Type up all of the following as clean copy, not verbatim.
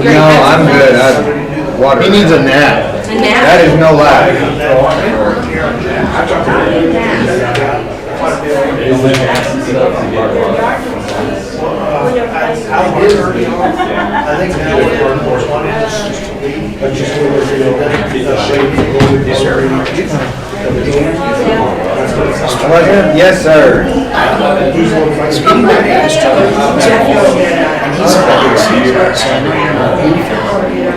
No, I'm good. Water. He needs a nap. A nap? That is no lie. Yes, sir.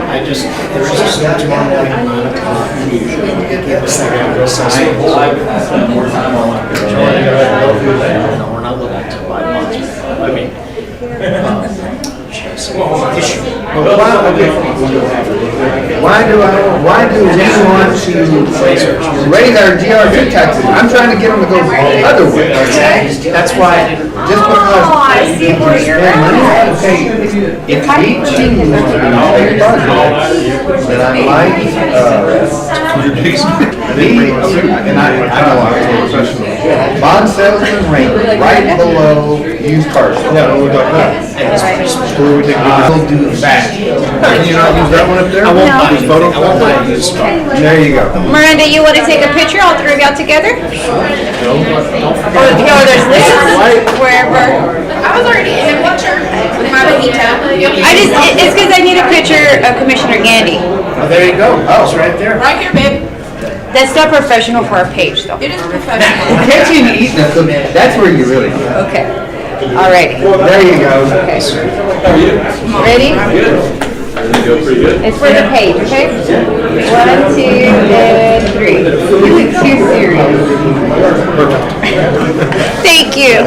I just, there's just tomorrow morning amount of confusion. Give us that assessment. No, we're not looking to buy bonds. I mean, issue. Why do we want to raise our GRC taxes? I'm trying to get them to go the other way. That's why I didn't. Just because. Oh, I see where you're at. Okay, if we choose to budget that I like, and I know I'm a professional. Bond salesman rate right below used cars. Yeah, we'll go back. We'll do that. Can you not use that one up there? I won't buy this photo. I won't buy this. There you go. Miranda, you want to take a picture, all three of y'all together? Or there's this, wherever. I was already in a picture with my mojito. It's because I need a picture of Commissioner Gandy. Oh, there you go. Oh, it's right there. Right here, babe. That's not professional for our page, though. It is professional. Catching and eating, that's where you really go. Okay. All righty. There you go. Okay. Ready? It's for the page, okay? 1, 2, and 3. You look too serious. Thank you.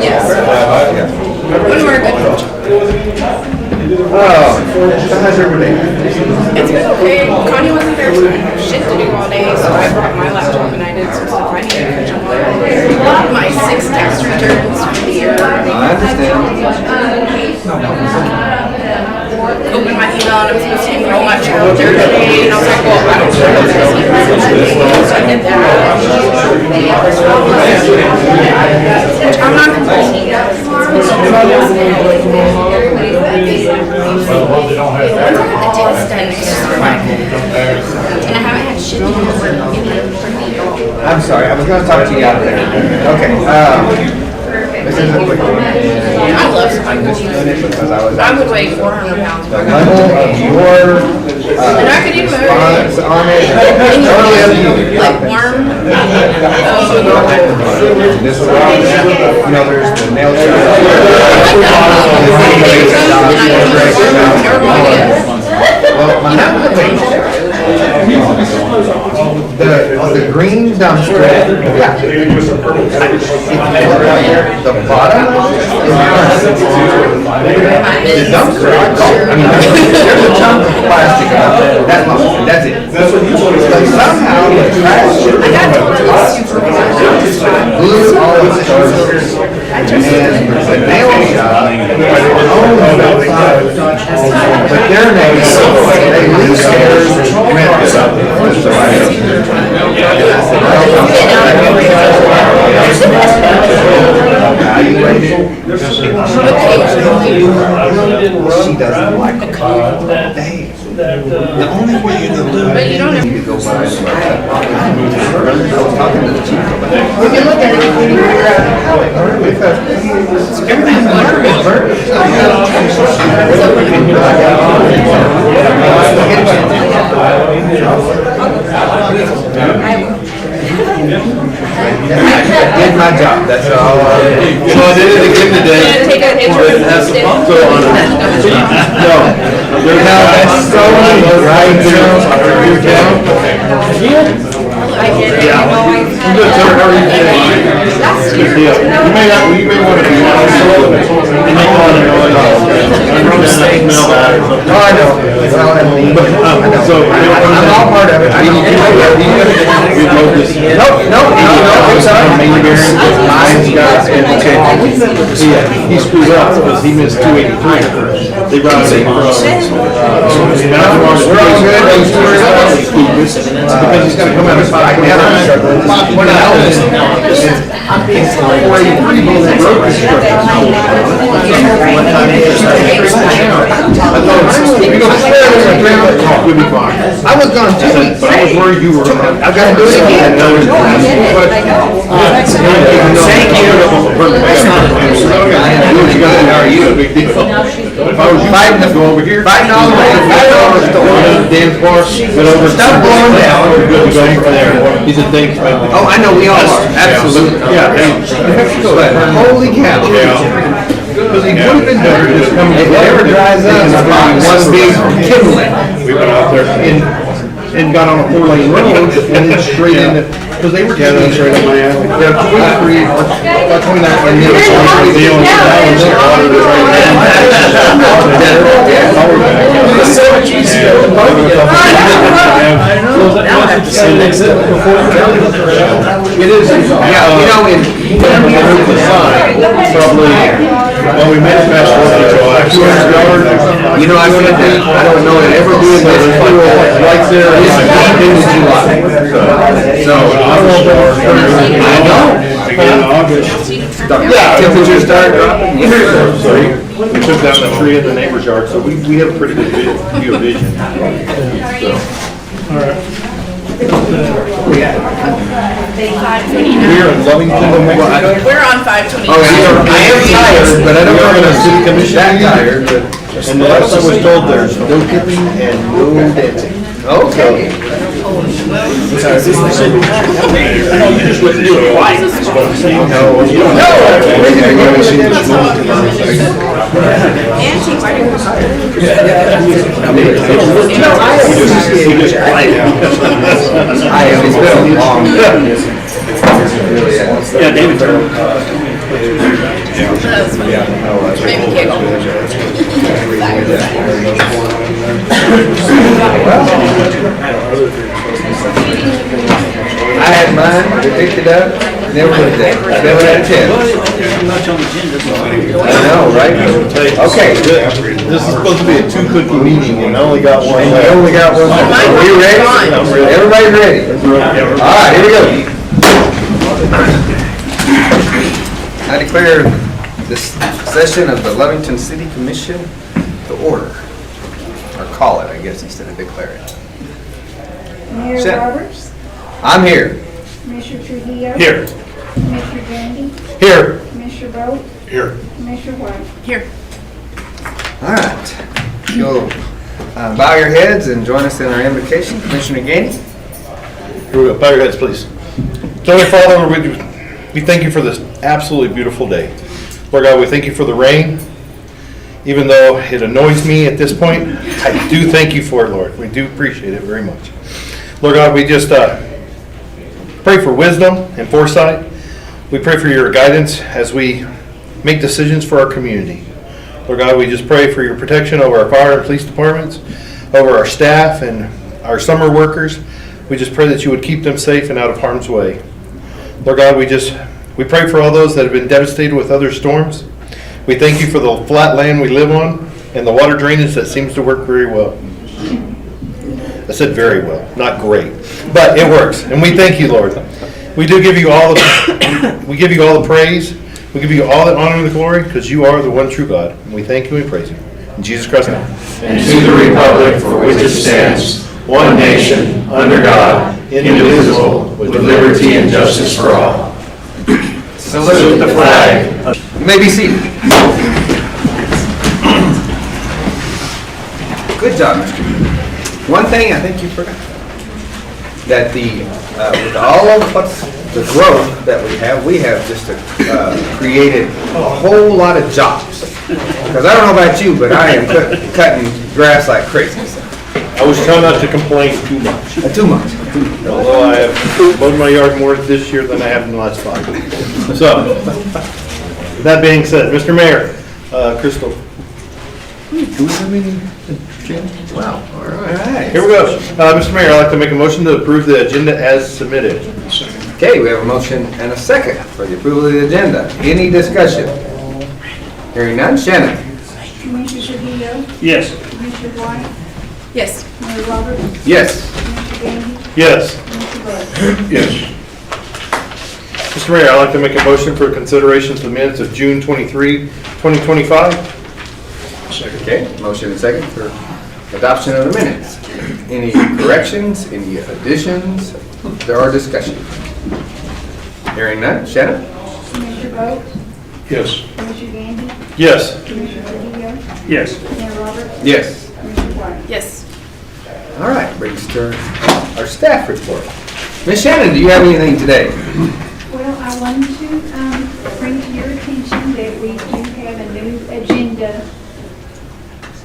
Yes. When we're good. Oh, how's everybody? It's been okay. Connie wasn't there, so I had shit to do all day, so I brought my laptop and I did some stuff I needed to catch my 6 tax returns for the year. I understand. Opened my email and it was supposed to enroll my child today, and I was like, well, I don't sure what this is. So I did that. Which I'm not complaining. Once I got the test done, it's just like, and I haven't had shit to do for me. I'm sorry, I was going to talk to you out there. Okay, this is a quick one. I love spiders. Because I was I would weigh 400 pounds. the level of your And I could even response on it. Totally up to you. like warm. This is, you know, there's the nail shop. Well, my the green dumpster, yeah. The bottom is the dumpster. I mean, there's a chunk of plastic out there. That's it. But somehow the trash glued all of the charges. And the nail shop owns that side. But their name is, they lease theirs and rent it out to somebody else. She doesn't like the the only way you can do it, you need to go buy it. I was talking to the chief about it. When you look at it, you figure out how it works. Everything's I did my job, that's all. So I did it again today. Take a picture and post it. So on. No. That's so right I get it. Yeah. I'm good, sir. How are you today? That's Good deal. You may want to be honest with it. You may want to know No, I know. Well, I mean, So, I'm all part of it. Nope. I'm sorry. Mine's got, okay. He screwed up because he missed 283. They brought him from, we're all good, don't worry about it. Because he's gotta come out of 5. We're not out. It's 483 below the road construction. We'll be fine. I was gone 2 weeks. But I was worried you were. I gotta do it again. Thank you. How are you? Big deal. If I was you, I'd go over here. $5. Dan's bar, but over. Stop blowing down. We're good to go over there. He said, thanks, man. Oh, I know, we all are, absolutely. Yeah. But holy cow. Because he would have been better just coming. If it ever dries up, it's probably one big kindling. We went out there and got on a 4-lane road and then straight into, because they were getting straight up my alley. Yeah, 23, about 29, and then it's already the only It is, Yeah, you know, in, probably, well, we made it past 200 yards. you know, I said that, I don't know it ever doing this Right there. This is into July. So, I don't know. I know. Beginning of August. Temperatures start dropping. So we took down the tree in the neighbor's yard, so we have a pretty good view of vision. We're in Lovington. We're on 520. Oh, I am tired, but I don't know We're in a city commission that meeting. tired, but. And the last I was told, there's no tipping and no dancing. Okay. Antique, why do you I have, it's been a long time. Yeah, David. Maybe giggle. I had mine, they picked it up, never did that, never had a chance. I know, right? Okay. This is supposed to be a 2-cookie meeting, and I only got one I left. only got one. Are you ready? I'm ready. Everybody ready? All right, here we go. I declare this session of the Lovington City Commission to order. Or call it, I guess, instead of declare it. Mayor Set. Roberts, I'm here. Commissioner Trujillo. Here. Commissioner Gandy, Here. Commissioner Bolt, Here. Commissioner White. Here. All right. You'll bow your heads and join us in our invocation. Commissioner Gandy. Here we go. Bow your heads, please. Heavenly Father, we thank you for this absolutely beautiful day. Lord God, we thank you for the rain. Even though it annoys me at this point, I do thank you for it, Lord. We do appreciate it very much. Lord God, we just pray for wisdom and foresight. We pray for your guidance as we make decisions for our community. Lord God, we just pray for your protection over our fire and police departments, over our staff and our summer workers. We just pray that you would keep them safe and out of harm's way. Lord God, we pray for all those that have been devastated with other storms. We thank you for the flat land we live on and the water drainage that seems to work very well. I said very well, not great, but it works, and we thank you, Lord. We do give you all the praise. We give you all the honor and the glory because you are the one true God, and we thank you and praise you. In Jesus Christ's name. And to the republic for which it stands, one nation, under God, indivisible, with liberty and justice for all. Salute the flag. You may be seated. Good job, Mr. Yu. One thing I think you forgot, that with all of the growth that we have just created a whole lot of jobs. Because I don't know about you, but I am cutting grass like crazy. I was trying not to complain too much. Too much. Although I have mowed my yard more this year than I have in the last 5 years. So, with that being said, Mr. Mayor, Crystal. Do we have any? Wow, all right. Here we go. Mr. Mayor, I'd like to make a motion to approve the agenda as submitted. Okay, we have a motion and a second for the approval of the agenda. Any discussion? Hearing none, Shannon? Commissioner Trujillo? Yes. Commissioner White? Yes. Mayor Roberts? Yes. Commissioner Gandy? Yes. Commissioner Bud? Yes. Mr. Mayor, I'd like to make a motion for consideration to the minutes of June 23, 2025. Okay, motion and second for adoption of the minutes. Any corrections, any additions? There are discussion. Hearing none, Shannon? Commissioner Bowe? Yes. Commissioner Gandy? Yes. Commissioner Trujillo? Yes. Mayor Roberts? Yes. Commissioner White? Yes. All right, brings us to our staff report. Ms. Shannon, do you have anything today? Well, I wanted to bring to your attention that we do have a new agenda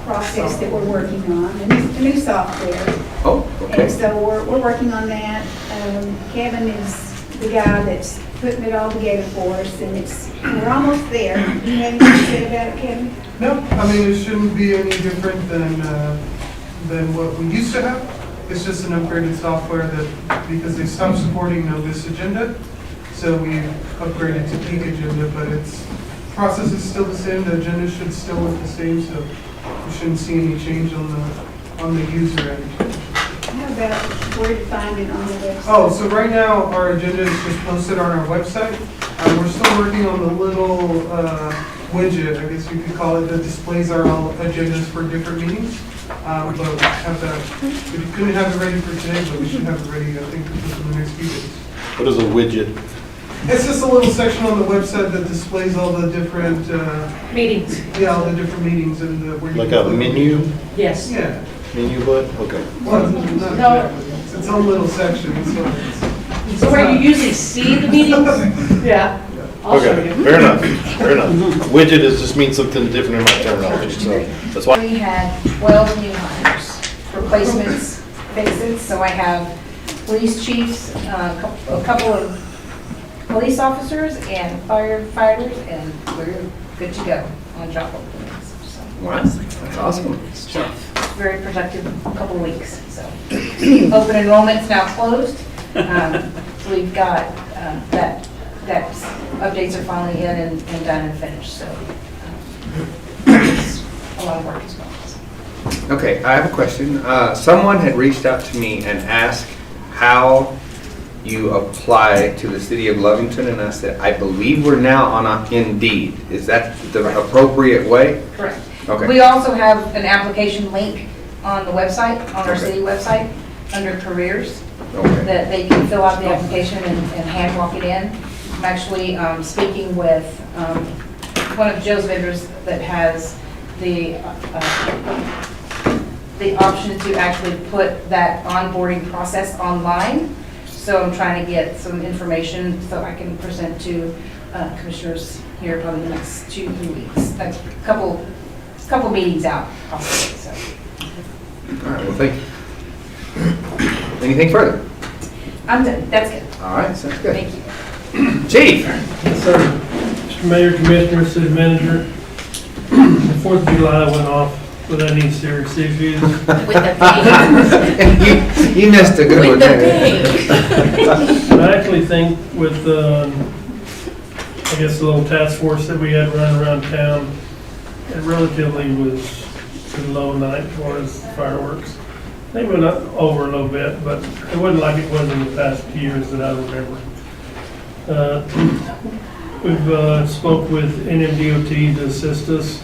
process that we're working on, a new software. Oh, And okay. so we're working on that. Kevin is the guy that's putting it all together for us, and we're almost there. Do you have anything to say about it, Kevin? No, I mean, it shouldn't be any different than what we used to have. It's just an upgraded software that, because they stopped supporting this agenda, so we upgraded to Peak Agenda, but its process is still the same. The agenda should still look the same, so you shouldn't see any change on the user end. How about where to find it on the website? Oh, so right now, our agenda is just posted on our website. We're still working on the little widget, I guess you could call it, that displays our agendas for different meetings. But we have that, we couldn't have it ready for today, but we should have it ready, I think, within the next few days. What is a widget? It's just a little section on the website that displays all the different, Meetings, all the different meetings and where you. Like can a click. menu? yes. Yeah. Menu button? Okay. Well, not exactly. It's its own little section, so it's. So where you usually see the meetings? Yeah. I'll show Okay, you. fair enough, fair enough. Widget just means something different in my terminology, so that's why. We had 12 new hires, replacements, fixes, so I have police chiefs, a couple of police officers and firefighters, and we're good to go on job openings. So, Wow, that's awesome. very productive couple of weeks, so. Open enrollment's now closed. So we've got that updates are finally in and done and finished, so it's a lot of work as well. Okay, I have a question. Someone had reached out to me and asked how you apply to the city of Lovington, and I said, I believe we're now on Indeed. Is that the appropriate way? Correct. Okay. We also have an application link on the website, on our Okay. city website, under careers, Okay. that they can fill out the application and hand walk it in. I'm actually speaking with one of Joe's vendors that has the option to actually put that onboarding process online. So I'm trying to get some information so I can present to commissioners here probably the next 2-3 weeks. That's a couple meetings out, possibly, so. All right, well, thank you. Anything further? I'm done, that's good, All right, sounds good. thank you. Chief? Yes, sir. Mr. Mayor, Commissioner, City Manager, the 4th of July went off without any serious issues. With the pink. You missed a good With one the there. pink. I actually think with, I guess, the little task force that we had running around town, it relatively was a low night as far as fireworks. They went up over a little bit, but it wasn't like it was in the past years that I remember. We've spoke with NMDOT to assist us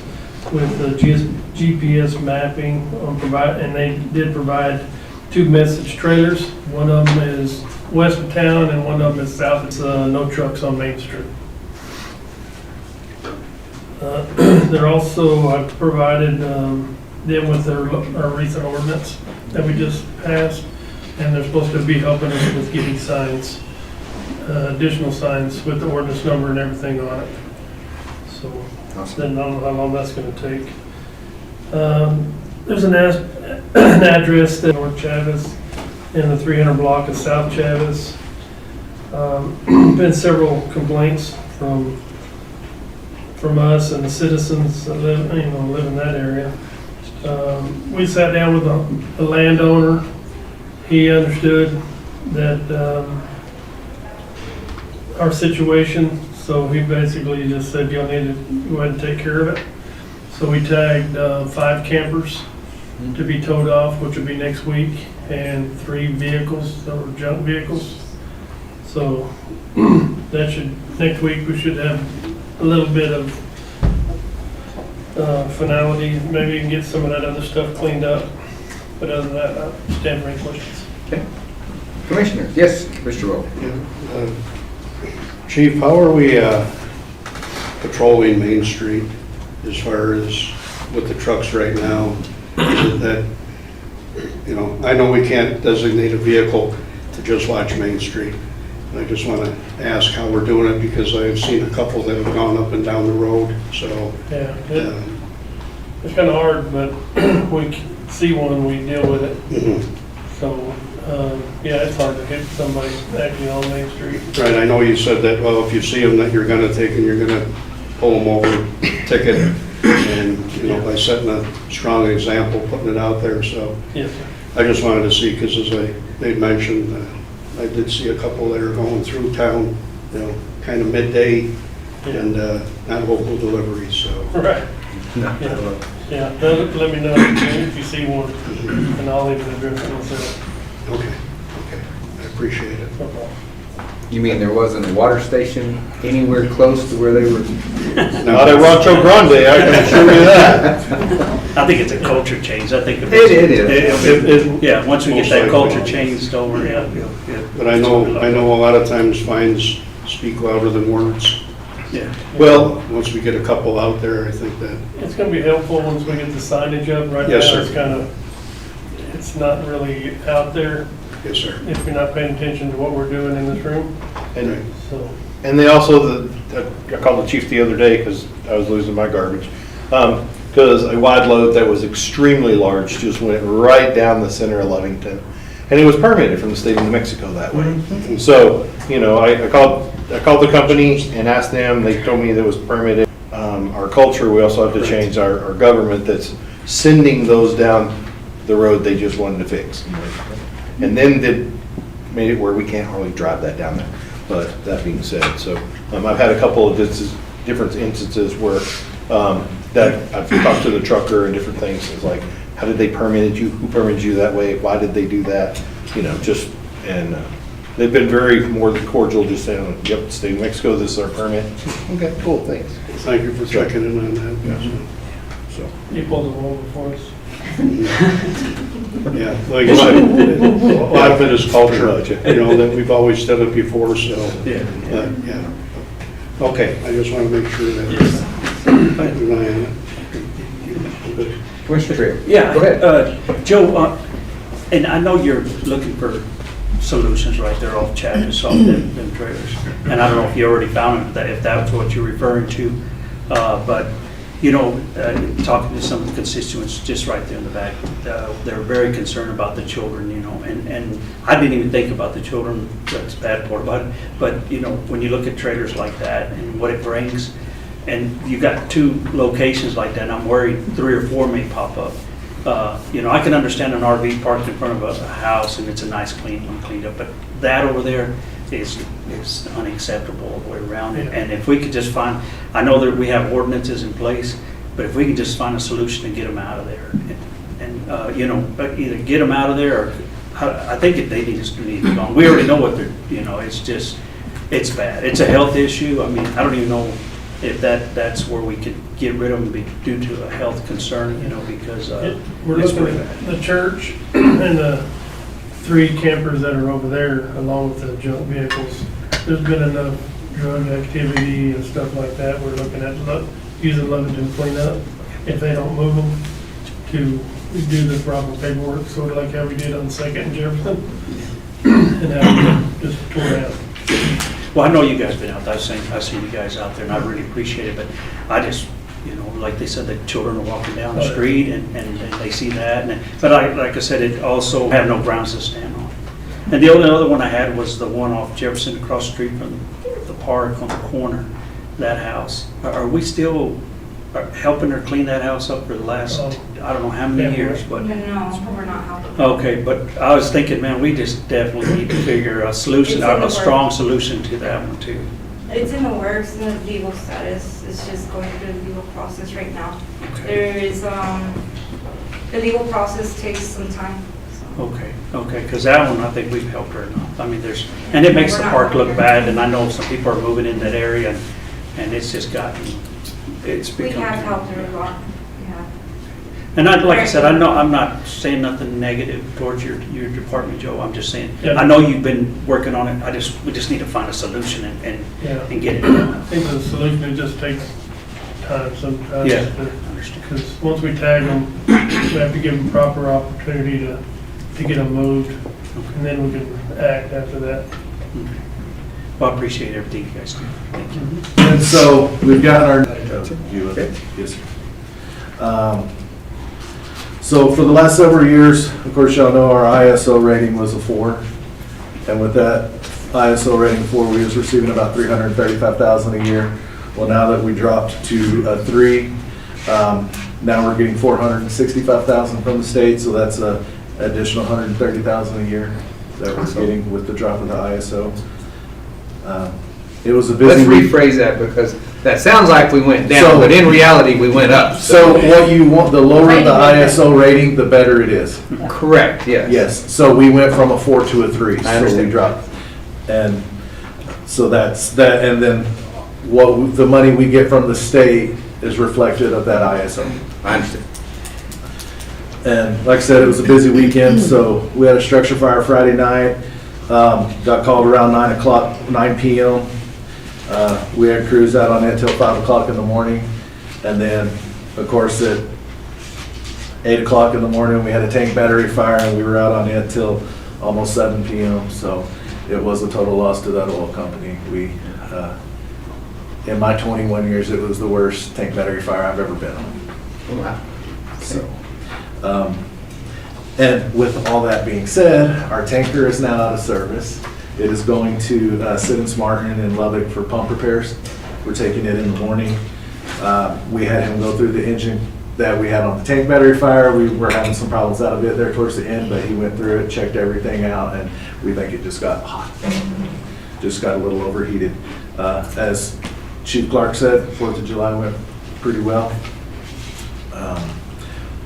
with the GPS mapping, and they did provide 2 message trailers. One of them is west of town and one of them is south. It's no trucks on Main Street. They're also, I've provided them with our recent ordinance that we just passed, and they're supposed to be helping us with getting signs, additional signs with the ordinance number and everything on it. So then I don't know how long that's going to take. There's an address that North Chavez in the 300 block of South Chavez. Been several complaints from us and the citizens that live in that area. We sat down with the landowner. He understood that our situation, So he basically just said, you'll need to go ahead and take care of it. So we tagged 5 campers to be towed off, which will be next week, and 3 vehicles, that were junk vehicles. So that should, next week, we should have a little bit of finality. Maybe you can get some of that other stuff cleaned up. But other than that, I stand for any questions. Okay. Commissioners, yes, Mr. Rowe. Chief, how are we patrolling Main Street as far as with the trucks right now? Is it that, you know, I know we can't designate a vehicle to just watch Main Street. I just want to ask how we're doing it because I've seen a couple that have gone up and down the road, so. Yeah, it's kind of hard, but we see one, we deal with it. So, yeah, it's hard to get somebody actually on Main Street. Right, I know you said that, well, if you see them that you're going to take and you're going to pull them over, ticket, and, you know, by setting a strong example, putting it out there, so. Yes, sir. I just wanted to see, because as they mentioned, I did see a couple that are going through town, you know, kind of midday, and not local deliveries, so. Right. Yeah, let me know if you see one, and I'll leave an address myself. Okay, I appreciate it. No problem. You mean there wasn't a water station anywhere close to where they were? Not at Rancho Grande, I can assure you that. I think it's a culture change. I think It is. yeah, once we get that culture changed over, yeah. But I know a lot of times fines speak louder than words. Yeah. Well, once we get a couple out there, I think that. It's going to be helpful once we get the signage up. Right Yes, now, sir. it's kind of, it's not really out there Yes, sir. if you're not paying attention to what we're doing in this room. Right. So, And they also, I called the chief the other day because I was losing my garbage. Because a wide load that was extremely large just went right down the center of Lovington. And it was permitted from the state of New Mexico that way. So, you know, I called the company and asked them, they told me that it was permitted. Our culture, we also have to change our government that's sending those down the road they just wanted to fix. And then made it where we can't hardly drive that down there. But that being said, so I've had a couple of different instances where that I've talked to the trucker and different things. It's like, how did they permit you? Who permitted you that way? Why did they do that? You know, just, and they've been very more than cordial, just saying, yep, state of Mexico, this is our permit. Okay, cool, thanks. Thank you for checking in on that. So. you pulled the wool before us. Yeah, like I said, a lot of it is culture, you know, that we've always done it before, so. Yeah. Yeah. Okay, I just want to make sure that. Commissioner Tripp? Yeah. Go ahead. Joe, and I know you're looking for solutions right there off Chavis, off them trailers. And I don't know if you already found them, if that's what you're referring to. But, you know, talking to some of the constituents just right there in the back, they're very concerned about the children, you know, and I didn't even think about the children, that's the bad part about it. But, you know, when you look at trailers like that and what it brings, and you got 2 locations like that, and I'm worried 3 or 4 may pop up. You know, I can understand an RV parked in front of a house and it's a nice cleaned up, but that over there is unacceptable all the way around. Yeah. And if we could just find, I know that we have ordinances in place, but if we could just find a solution to get them out of there, and you know, either get them out of there, or I think they need to be gone. We already know what they're, you know, it's just, it's bad. It's a health issue. I mean, I don't even know if that's where we could get rid of them due to a health concern, you know, because We're it's looking pretty at bad. the church and the 3 campers that are over there, along with the junk vehicles. There's been enough drug activity and stuff like that. We're looking at using Lovington cleanup, if they don't move them, to do the proper paperwork, sort of like how we did on 2nd and Jefferson, and have them just tore down. Well, I know you guys been out there. I've seen you guys out there, and I really appreciate it. But I just, you know, like they said, the children are walking down the street, and they see that. But like I said, it also have no grounds to stand on. And the only other one I had was the one off Jefferson, across the street from the park on the corner. That house. Are we still helping her clean that house up for the last, I don't know how many years, but. No, we're not helping. Okay, but I was thinking, man, we just definitely need to figure a solution, a strong solution to that one too. It's in the works, in the legal status. It's just going through the legal process right now. There is, the legal process takes some time. So. Okay, because that one, I think we've helped her enough. I mean, and it makes the park look bad, and I know some people are moving in that area, and it's just gotten, it's become. We have helped her a lot, yeah. And like I said, I'm not saying nothing negative towards your department, Joe. I'm just saying, Yeah. I know you've been working on it. We just need to find a solution and get it done. I think the solution, it just takes time sometimes. Yeah, I understand. Because once we tag them, we have to give them proper opportunity to get them moved, and then we can act after that. Okay. Well, I appreciate everything you guys do. Thank you. And so we've gotten our. You okay? Yes, sir. So for the last several years, of course, y'all know our ISO rating was a 4. And with that ISO rating 4, we was receiving about $335,000 a year. Well, now that we dropped to a 3, now we're getting $465,000 from the state. So that's an additional $130,000 a year that we're getting with the drop of the ISO. It was a busy Let's rephrase that, because that sounds like we went down, but in reality, we went up. So what you want, the lower the ISO rating, the better it is. Correct, yes. Yes, so we went from a 4 to a 3. I understand. So we dropped. And so that's that, and then the money we get from the state is reflected of that ISO. I understand. And like I said, it was a busy weekend, so we had a structure fire Friday night. Got called around 9 p.m. We had crews out on it till 5 o'clock in the morning. And then, of course, at 8 o'clock in the morning, we had a tank battery fire, and we were out on it till almost 7 p.m. So it was a total loss to that oil company. In my 21 years, it was the worst tank battery fire I've ever been on. Wow. So, and with all that being said, our tanker is now out of service. It is going to Siddons Martin in Lubbock for pump repairs. We're taking it in the morning. We had him go through the engine that we had on the tank battery fire. We were having some problems out of it there towards the end, but he went through it, checked everything out, and we think it just got hot. Just got a little overheated. As Chief Clark said, 4th of July went pretty well.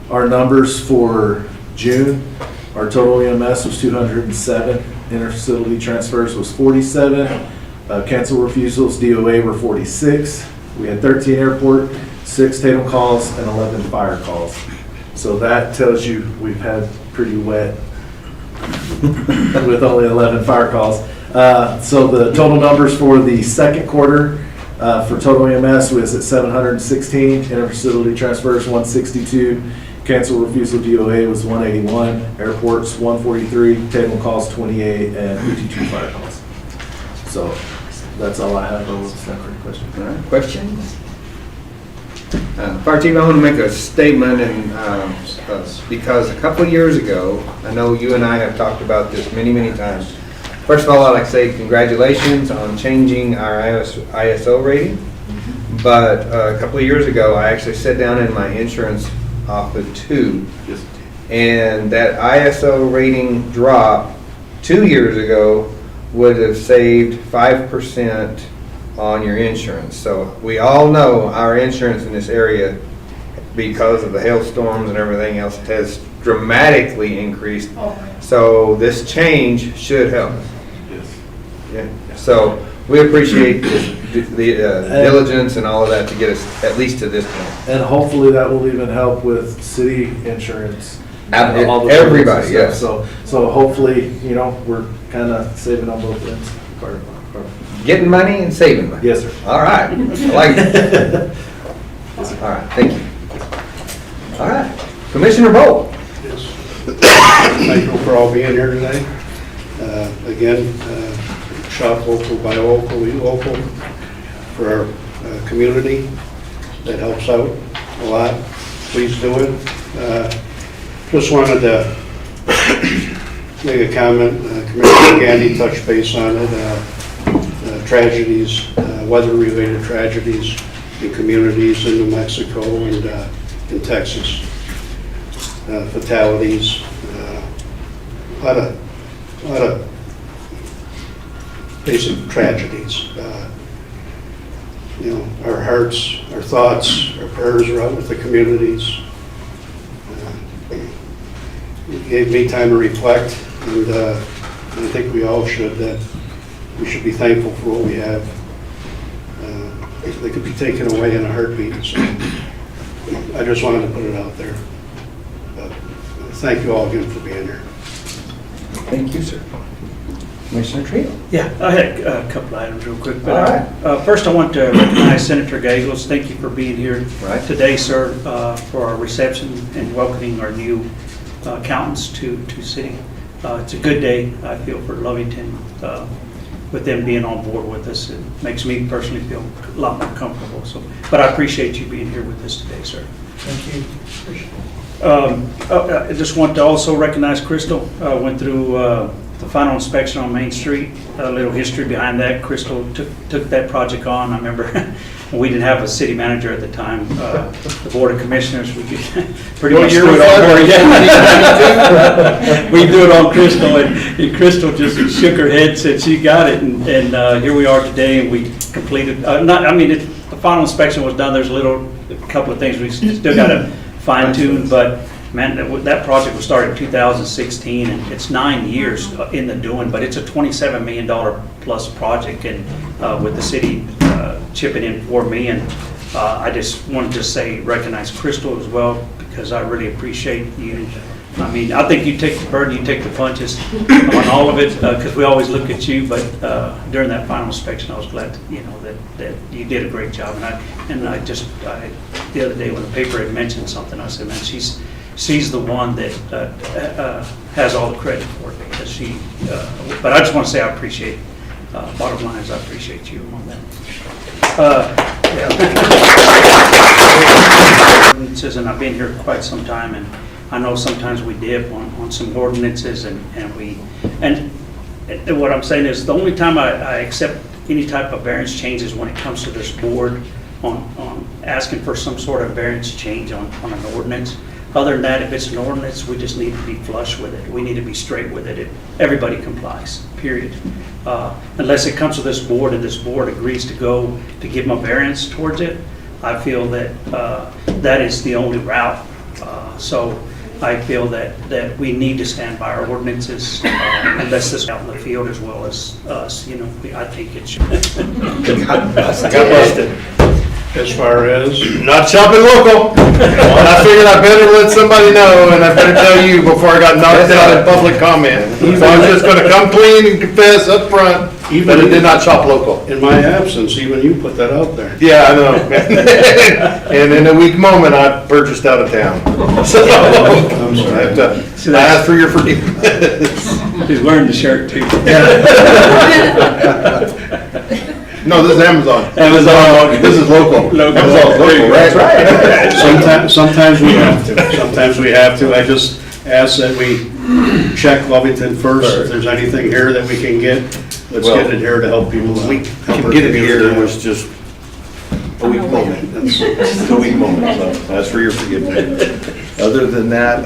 Our numbers for June, our total EMS was 207, interfacility transfers was 47, cancel refusals, DOA were 46. We had 13 airport, 6 Tatum calls, and 11 fire calls. So that tells you we've had pretty wet with only 11 fire calls. So the total numbers for the second quarter for total EMS was at 716, interfacility transfers 162, cancel refusal DOA was 181, airports 143, table calls 28, and 52 fire calls. So that's all I have. I'll stand for any questions. All right, questions? Fire chief, I want to make a statement, and because a couple of years ago, I know you and I have talked about this many, many times. First of all, I'd like to say congratulations on changing our ISO rating. But a couple of years ago, I actually sat down in my insurance office too, and that ISO rating drop 2 years ago would have saved 5% on your insurance. So we all know our insurance in this area, because of the hailstorms and everything else, has dramatically increased. So this change should help us. Yes. Yeah. So we appreciate the diligence and all of that to get us at least to this point. And hopefully that will even help with city insurance. Everybody, yes. So hopefully, we're kind of saving on both ends. Getting money and saving money. Yes, sir. All right. I like it. All right. Thank you. All right. Commissioner Bolt. Yes. Thank you for all being here today. Again, shop local, buy local, eat local for our community. That helps out a lot. Please do it. Just wanted to make a comment. Commissioner Gandy touched base on it. Tragedies, weather-related tragedies in communities in New Mexico and in Texas. Fatalities. A lot of basic tragedies. our hearts, our thoughts, our prayers are out with the communities. It gave me time to reflect, and I think we all should, that we should be thankful for what we have. They could be taken away in a heartbeat, so I just wanted to put it out there. But thank you all again for being here. Thank you, sir. Commissioner Trio. Yeah, I had a couple items real quick. But All right. First, I want to recognize Senator Gagos. Thank you for being here Right. today, sir, for our reception and welcoming our new accountants to city. It's a good day, I feel, for Lovington. With them being on board with us, it makes me personally feel a lot more comfortable. So, but I appreciate you being here with us today, sir. Thank you. I just want to also recognize Crystal. Went through the final inspection on Main Street. A little history behind that. Crystal took that project on. I remember we didn't have a city manager at the time. The Board of Commissioners, we could pretty much do it all. We do it on Crystal, and Crystal just shook her head, said she got it, and here we are today, and we completed. The final inspection was done. There's a couple of things we still got to fine tune, but man, that project was started in 2016, and it's 9 years in the doing, but it's a $27 million plus project, and with the city chipping in for me, and I just wanted to recognize Crystal as well, because I really appreciate you. I mean, I think you take the burden, you take the punches on all of it, because we always look at you, but during that final inspection, I was glad that you did a great job, and I the other day when the paper had mentioned something, I said, man, she's the one that has all the credit for it, because but I just want to say I appreciate, bottom line is I appreciate you on that. Ordinances, and I've been here quite some time, and I know sometimes we dip on some ordinances, and what I'm saying is the only time I accept any type of variance changes when it comes to this board on asking for some sort of variance change on an ordinance. Other than that, if it's an ordinance, we just need to be flush with it. We need to be straight with it. Everybody complies, period. Unless it comes to this board and this board agrees to give them a variance towards it, I feel that that is the only route. So I feel that we need to stand by our ordinances, unless this out in the field as well as us. I think it should. Got busted. As far as? Not shopping local. I figured I better let somebody know, and I better tell you before I got knocked out in public comment. So I'm just going to come clean and confess up front that I did not shop local. In my absence, even you put that out there. Yeah, I know. And in a weak moment, I purchased out of town. So I'm sorry. I asked for your forgiveness. He's wearing the shirt too. No, this is Amazon. This is local. Amazon's local, right? That's right. Sometimes we have to. Sometimes we have to. I just ask that we check Lovington first. If there's anything here that we can get, let's get it here to help people. We can get it here. It was just a weak moment. It's a weak moment. So that's for your forgiveness. Other than that,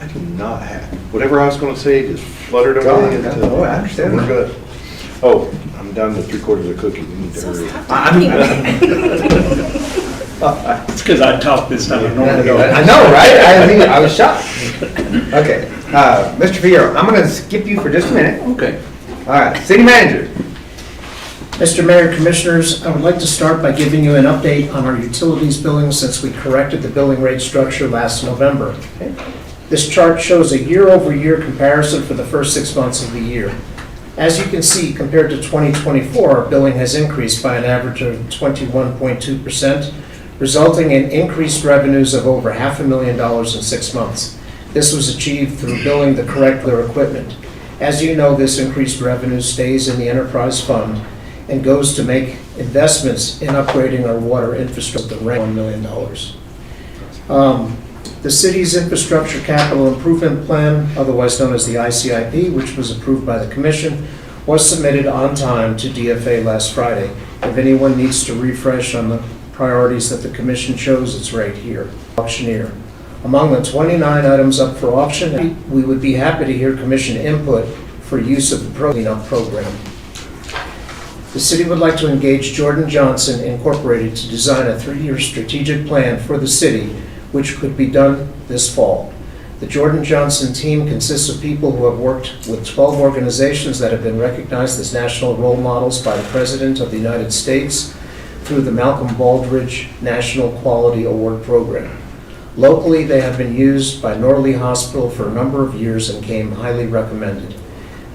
I do not have. Whatever I was going to say just fluttered away. Oh, I understand. We're good. Oh, I'm down to 3/4 of the cookie. We need to hurry. It's because I talked this time. I know, right? I was shocked. Okay, Mr. Fierro, I'm going to skip you for just a minute. Okay. All right, City Manager. Mr. Mayor, Commissioners, I would like to start by giving you an update on our utilities billing since we corrected the billing rate structure last November. This chart shows a year-over-year comparison for the first 6 months of the year. As you can see, compared to 2024, our billing has increased by an average of 21.2%, resulting in increased revenues of over $500,000 in 6 months. This was achieved through billing the correct equipment. As you know, this increased revenue stays in the enterprise fund and goes to make investments in upgrading our water infrastructure at $1 million. The city's infrastructure capital improvement plan, otherwise known as the ICIP, which was approved by the Commission, was submitted on time to DFA last Friday. If anyone needs to refresh on the priorities that the Commission chose, it's right here. Auctioneer. Among the 29 items up for auction, we would be happy to hear Commission input for use of the cleanup program. The city would like to engage Jordan Johnson Incorporated to design a 3-year strategic plan for the city, which could be done this fall. The Jordan Johnson team consists of people who have worked with 12 organizations that have been recognized as national role models by the President of the United States through the Malcolm Baldrige National Quality Award Program. Locally, they have been used by Norley Hospital for a number of years and came highly recommended.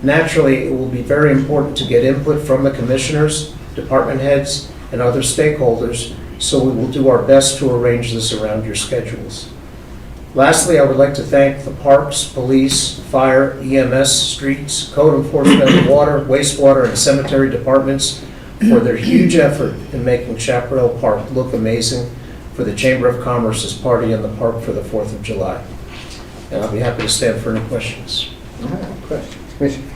Naturally, it will be very important to get input from the commissioners, department heads, and other stakeholders, so we will do our best to arrange this around your schedules. Lastly, I would like to thank the parks, police, fire, EMS, streets, code enforcement, water, wastewater, and cemetery departments for their huge effort in making Chaparral Park look amazing for the Chamber of Commerce's party in the park for the 4th of July. And I'll be happy to stand for any questions. Questions? Commissioner?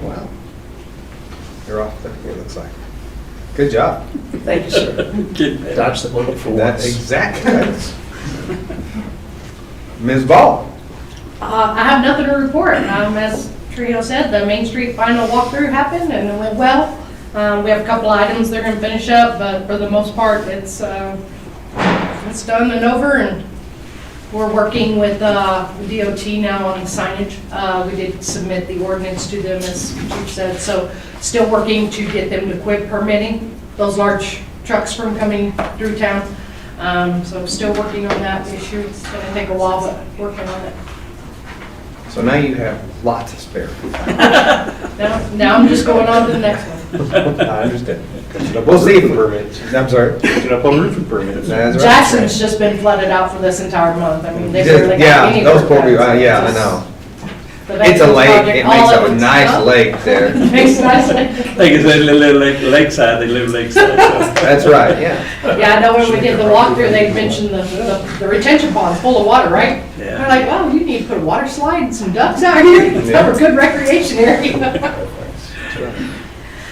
Wow. You're off there, it looks like. Good job. Thank you, sir. Dodge the bullet for That's once. exactly. Ms. Ball? I have nothing to report. As Trio said, the Main Street final walkthrough happened and it went well. We have a couple items they're going to finish up, but for the most part, it's done and over. And we're working with DOT now on signage. We did submit the ordinance to them, as Chief said, so still working to get them to quit permitting those large trucks from coming through town. So still working on that issue. It's going to take a while, but working on it. So now you have lots of spare. Now I'm just going on to the next one. I understand. We'll see if permits. I'm sorry. Catching up on roofing permits. That's right. Jackson's just been flooded out for this entire month. I mean, they Just- barely got Yeah, any those work poor done, people, so yeah, I just- know. the It's a Veterans lake, Project, it all makes of a it's nice up. lake there. Makes a nice lake. Like I said, lakeside, they live lakeside, so. That's right, yeah. Yeah, I know when we did the walkthrough, they mentioned the retention pond full of water, right? Yeah. They're like, oh, you need to put a water slide and some ducks out here. It's Yeah. a good recreation area.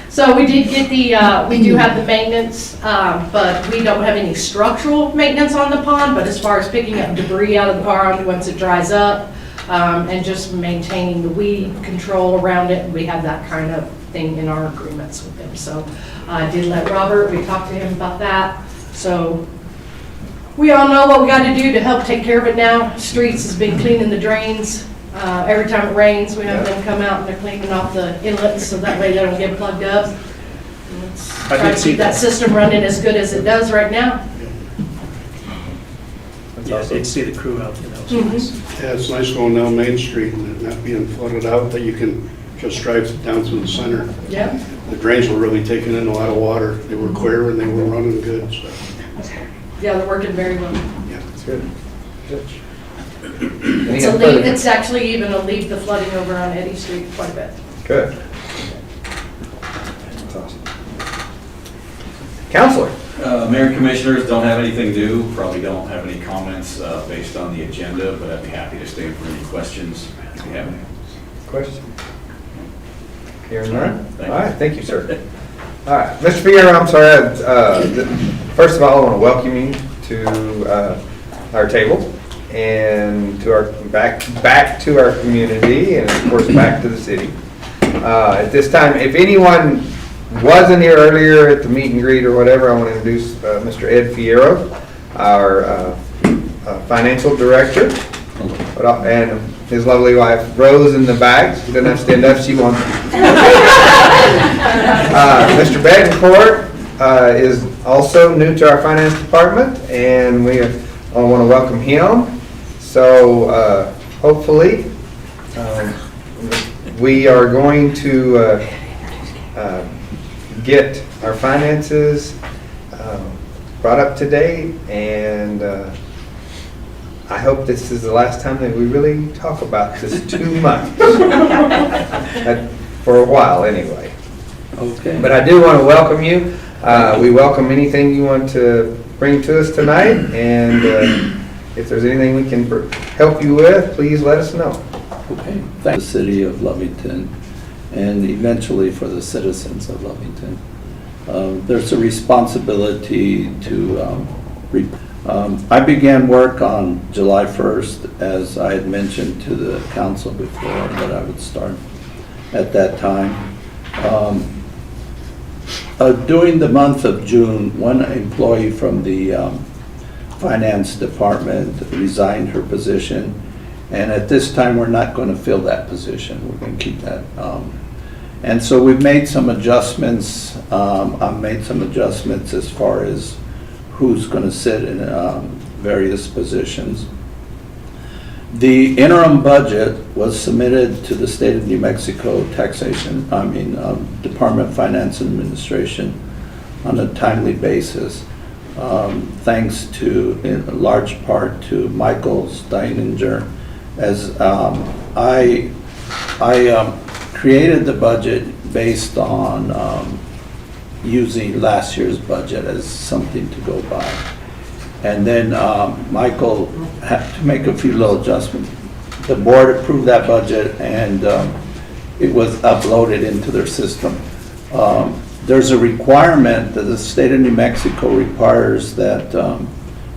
So we did get we do have the maintenance, but we don't have any structural maintenance on the pond, but as far as picking up debris out of the pond once it dries up, and just maintaining the weed control around it, we have that kind of thing in our agreements with them. So I did let Robert, we talked to him about that. So we all know what we got to do to help take care of it now. Streets has been cleaning the drains. Every time it rains, we have them come out and they're cleaning off the inlets so that way they don't get plugged up. And let's I try did to see keep that that. system running as good as it does right now. Yeah, I did see the crew out there, that was Mhm. nice. Yeah, it's nice going down Main Street and it not being flooded out, that you can just drive down through the center. Yep. The drains were really taking in a lot of water. They were clear and they were running good, so, Yeah, they're working very well. yeah. That's good. Good. It's actually even alleviated the flooding over on Eddy Street quite a bit. Good. That's awesome. Counselor? Mayor and Commissioners, don't have anything new, probably don't have any comments based on the agenda, but I'd be happy to stay for any questions if you have any. Question? Hearing none? Thank All you. right, thank you, sir. All right, Mr. Figueroa, I'm sorry, first of all, I want to welcome you to our table and to our, back to our community and of course back to the city. At this time, if anyone wasn't here earlier at the meet and greet or whatever, I want to introduce Mr. Ed Fierro, our financial director, and his lovely wife Rose in the back. She doesn't have to stand up, she wants. Mr. Betancourt is also new to our finance department, and we want to welcome him. So hopefully we are going to get our finances brought up to date, and I hope this is the last time that we really talk about this too much. For a while anyway. Okay. But I do want to welcome you. We welcome anything you want to bring to us tonight, and if there's anything we can help you with, please let us know. Okay. Thank the city of Lovington and eventually for the citizens of Lovington. There's a responsibility to I began work on July 1st, as I had mentioned to the council before, that I would start at that time. During the month of June, one employee from the finance department resigned her position, and at this time, we're not going to fill that position. We're going to keep that. And so we've made some adjustments. I've made some adjustments as far as who's going to sit in various positions. The interim budget was submitted to the State of New Mexico Department of Finance and Administration on a timely basis, thanks to, in large part, to Michael Steininger. As I created the budget based on using last year's budget as something to go by. And then Michael had to make a few little adjustments. The board approved that budget, and it was uploaded into their system. There's a requirement that the state of New Mexico requires that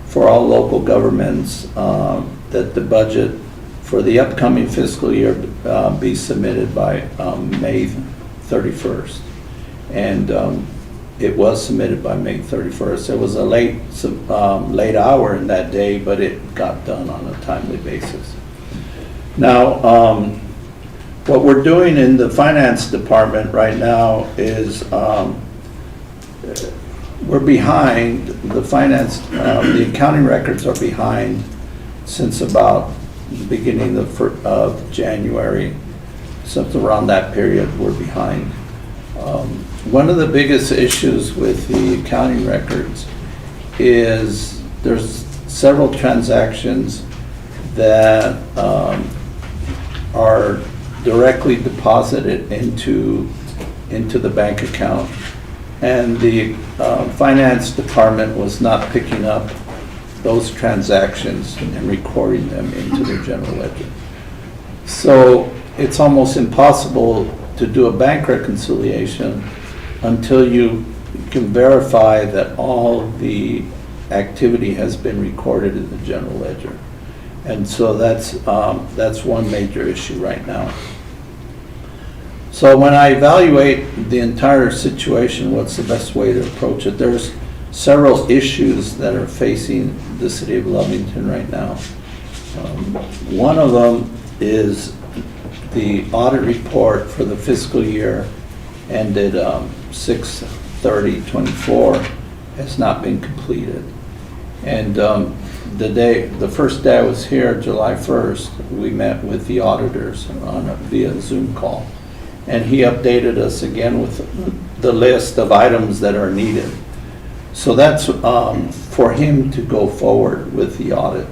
for all local governments that the budget for the upcoming fiscal year be submitted by May 31st. And it was submitted by May 31st. It was a late hour in that day, but it got done on a timely basis. Now, what we're doing in the finance department right now is we're behind. The accounting records are behind since about the beginning of January. Something around that period, we're behind. One of the biggest issues with the accounting records is there's several transactions that are directly deposited into the bank account, and the finance department was not picking up those transactions and recording them into the general ledger. So it's almost impossible to do a bank reconciliation until you can verify that all the activity has been recorded in the general ledger. And so that's one major issue right now. So when I evaluate the entire situation, what's the best way to approach it? There's several issues that are facing the city of Lovington right now. One of them is the audit report for the fiscal year ended 6/30/24 has not been completed. And the first day I was here, July 1st, we met with the auditors via Zoom call. And he updated us again with the list of items that are needed. So that's for him to go forward with the audit.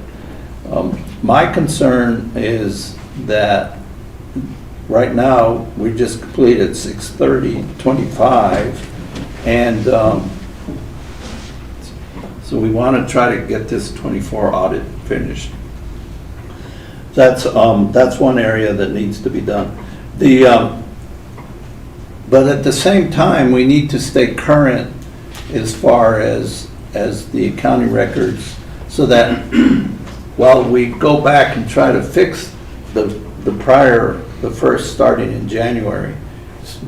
My concern is that right now, we just completed 6/30/25, and so we want to try to get this 24 audit finished. That's one area that needs to be done. But at the same time, we need to stay current as far as the accounting records, so that while we go back and try to fix the first starting in January,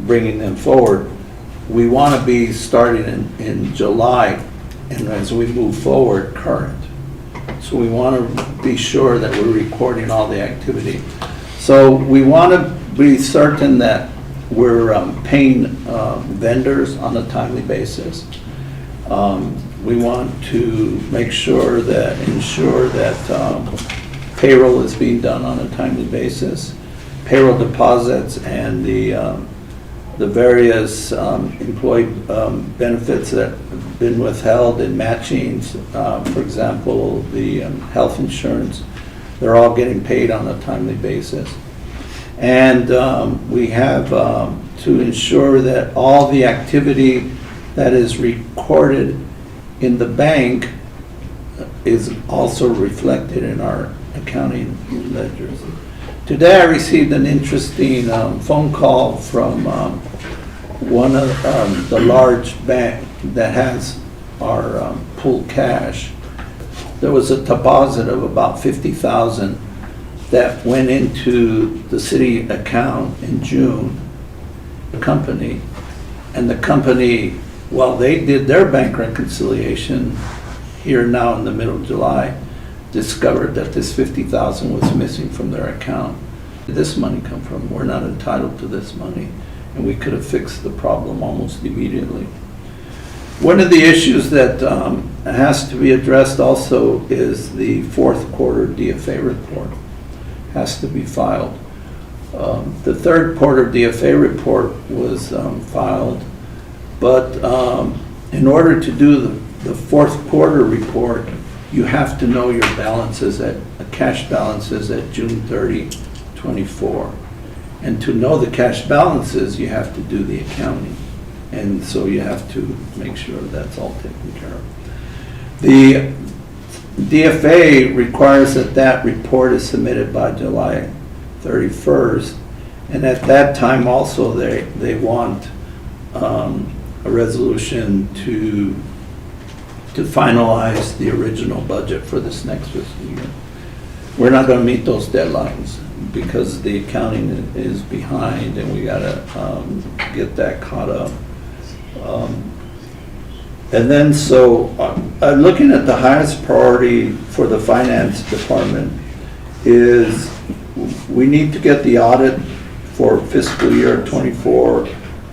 bringing them forward, we want to be starting in July, and as we move forward, current. So we want to be sure that we're recording all the activity. So we want to be certain that we're paying vendors on a timely basis. We want to ensure that payroll is being done on a timely basis. Payroll deposits and the various employee benefits that have been withheld and matchings, for example, the health insurance, they're all getting paid on a timely basis. And we have to ensure that all the activity that is recorded in the bank is also reflected in our accounting ledgers. Today I received an interesting phone call from one of the large bank that has our pooled cash. there was a deposit of about 50,000 that went into the city account in June, the company. And the company, well, they did their bank reconciliation here now in the middle of July, discovered that this 50,000 was missing from their account. Where did this money come from? We're not entitled to this money, and we could have fixed the problem almost immediately. One of the issues that has to be addressed also is the fourth quarter DFA report. Has to be filed. The third quarter DFA report was filed, but in order to do the fourth quarter report, you have to know your balances cash balances at June 30, 24. And to know the cash balances, you have to do the accounting. And so you have to make sure that's all taken care of. The DFA requires that report is submitted by July 31st. And at that time also, they want a resolution to finalize the original budget for this next fiscal year. We're not going to meet those deadlines because the accounting is behind and we got to get that caught up. And then so looking at the highest priority for the finance department is we need to get the audit for fiscal year 24,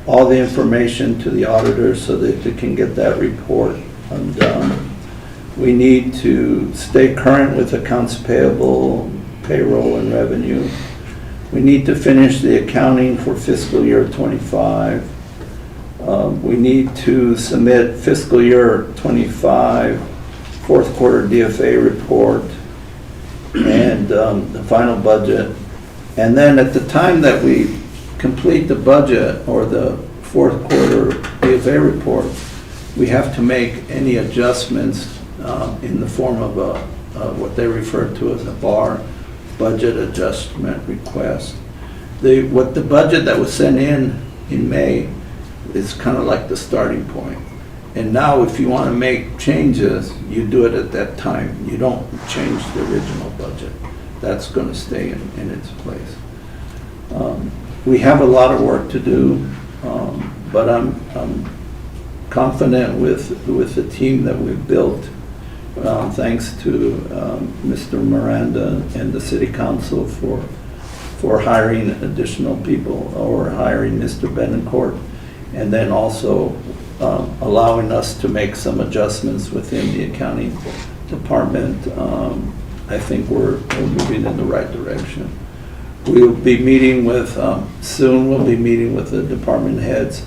all the information to the auditors so that they can get that report undone. We need to stay current with accounts payable, payroll, and revenue. We need to finish the accounting for fiscal year 25. We need to submit fiscal year 25 fourth quarter DFA report and the final budget. And then at the time that we complete the budget or the fourth quarter DFA report, we have to make any adjustments in the form of what they refer to as a BAR, budget adjustment request. What the budget that was sent in May is kind of like the starting point. And now if you want to make changes, you do it at that time. You don't change the original budget. That's going to stay in its place. We have a lot of work to do, but I'm confident with the team that we've built, thanks to Mr. Miranda and the City Council for hiring additional people or hiring Mr. Betancourt, and then also allowing us to make some adjustments within the accounting department. I think we're moving in the right direction. We'll be meeting with, soon we'll be meeting with the department heads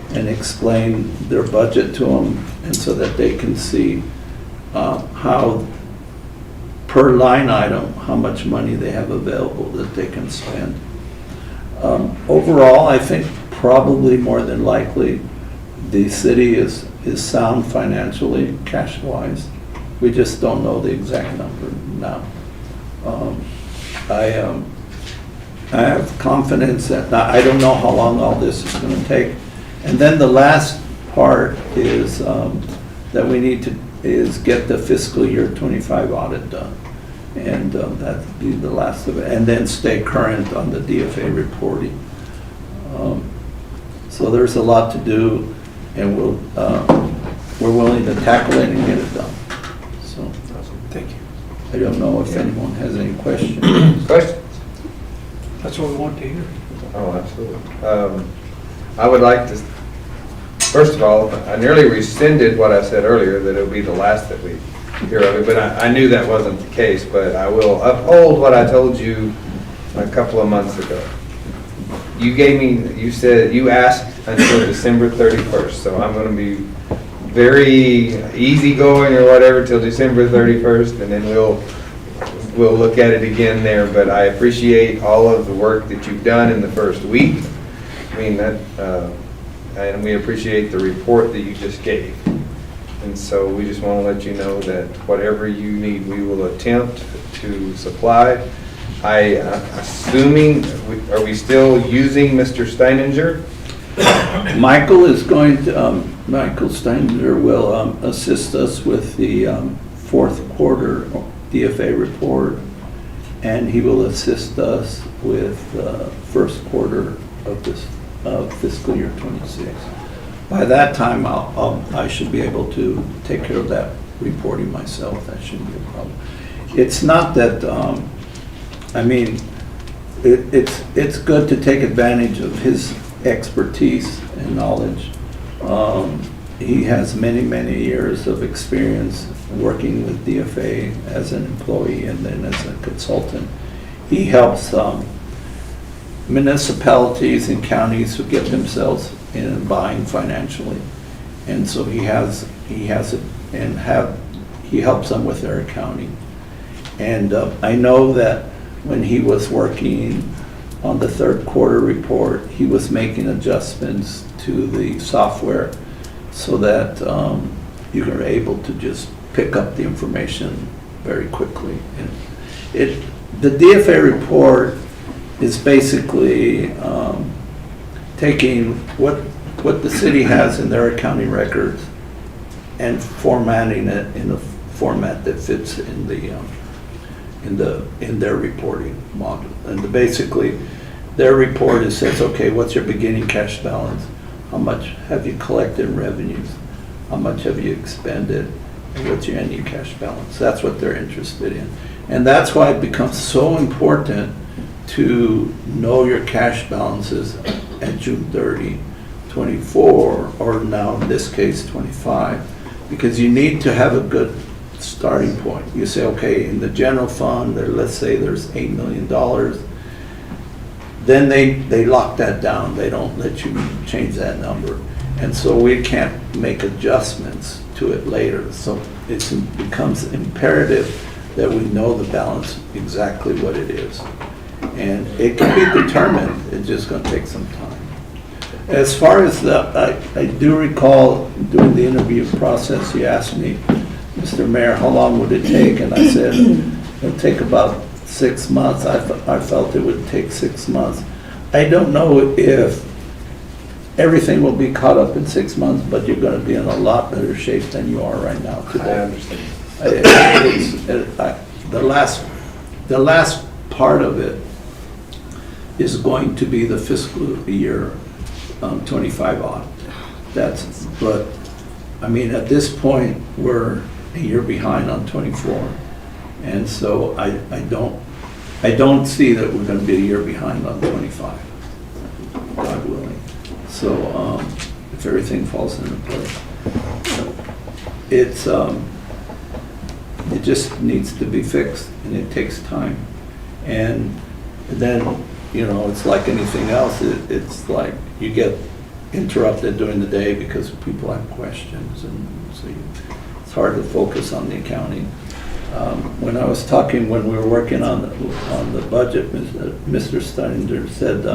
and explain their budget to them, and so that they can see how, per line item, how much money they have available that they can spend. Overall, I think probably more than likely, the city is sound financially, cash-wise. We just don't know the exact number now. I have confidence that, I don't know how long all this is going to take. And then the last part is that we need to get the fiscal year 25 audit done. And that'd be the last of it. And then stay current on the DFA reporting. So there's a lot to do, and we're willing to tackle it and get it done. So, thank you. I don't know if anyone has any questions. Questions? That's what we want to hear. Oh, absolutely. I would like to, first of all, I nearly rescinded what I said earlier, that it would be the last that we hear of it, but I knew that wasn't the case, but I will uphold what I told you a couple of months ago. You said you asked until December 31st, so I'm going to be very easygoing or whatever till December 31st, and then we'll look at it again there. But I appreciate all of the work that you've done in the first week. I mean that, and we appreciate the report that you just gave. And so we just want to let you know that whatever you need, we will attempt to supply. Assuming, are we still using Mr. Steininger? Michael is going to, Michael Steininger will assist us with the fourth quarter DFA report, and he will assist us with the first quarter of this fiscal year 26. By that time, I should be able to take care of that reporting myself. That shouldn't be a problem. It's not that, I mean, it's good to take advantage of his expertise and knowledge. He has many, many years of experience working with DFA as an employee and then as a consultant. He helps municipalities and counties who get themselves in a bind financially. And so he has it, and he helps them with their accounting. And I know that when he was working on the third quarter report, he was making adjustments to the software so that you are able to just pick up the information very quickly. And the DFA report is basically taking what the city has in their accounting records and formatting it in a format that fits in their reporting model. And basically, their report says, okay, what's your beginning cash balance? How much have you collected in revenues? How much have you expended? And what's your ending cash balance? That's what they're interested in. And that's why it becomes so important to know your cash balances at June 30, 24, or now in this case, 25, because you need to have a good starting point. You say, okay, in the general fund, let's say there's $8 million. Then they lock that down. They don't let you change that number. And so we can't make adjustments to it later. So it becomes imperative that we know the balance, exactly what it is. And it can be determined. It's just going to take some time. As far as I do recall during the interview process, you asked me, Mr. Mayor, how long would it take? And I said, it'll take about 6 months. I felt it would take 6 months. I don't know if everything will be caught up in 6 months, but you're going to be in a lot better shape than you are right now today. I understand. The last part of it is going to be the fiscal year 25 audit. But I mean, at this point, we're a year behind on 24. And so I don't see that we're going to be a year behind on 25, God willing. So if everything falls into place, it just needs to be fixed, and it takes time. And then, you know, it's like anything else. It's like you get interrupted during the day because people have questions, and so it's hard to focus on the accounting. When I was talking, when we were working on the budget, Mr. Steiner said,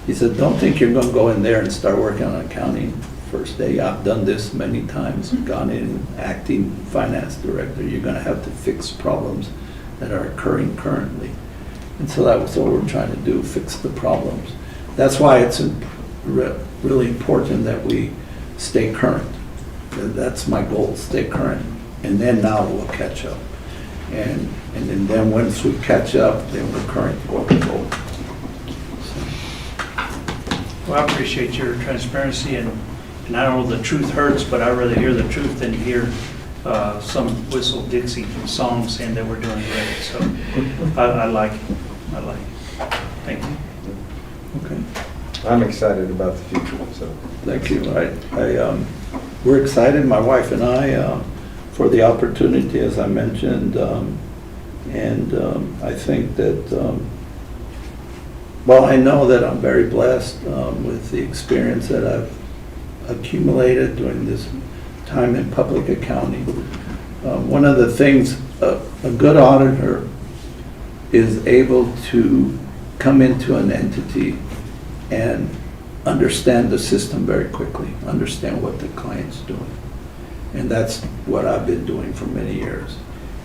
he said, don't think you're going to go in there and start working on accounting first day. I've done this many times, gone in acting finance director. You're going to have to fix problems that are occurring currently. And so that was what we're trying to do, fix the problems. That's why it's really important that we stay current. That's my goal, stay current. And then now we'll catch up. And then once we catch up, then we're current going forward. Well, I appreciate your transparency, and I know the truth hurts, but I'd rather hear the truth than hear some whistle Dixie song saying that we're doing great. So I like it. Thank you. Okay. I'm excited about the future, so. Thank you. We're excited, my wife and I, for the opportunity, as I mentioned, and I think that, well, I know that I'm very blessed with the experience that I've accumulated during this time in public accounting. One of the things, a good auditor is able to come into an entity and understand the system very quickly, understand what the client's doing. And that's what I've been doing for many years.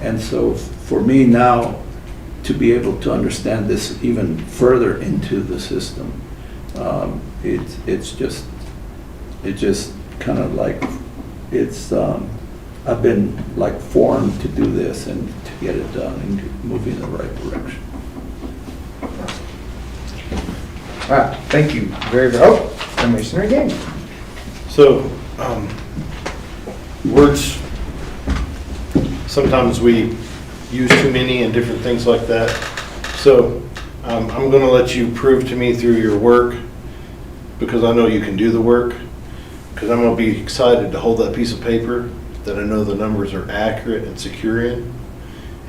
And so for me now, to be able to understand this even further into the system, it just kind of like, I've been like formed to do this and to get it done and move in the right direction. All right, thank you very, very, oh, Commissioner again. So, words, sometimes we use too many and different things like that. So, I'm gonna let you prove to me through your work, because I know you can do the work, because I'm gonna be excited to hold that piece of paper that I know the numbers are accurate and secure in,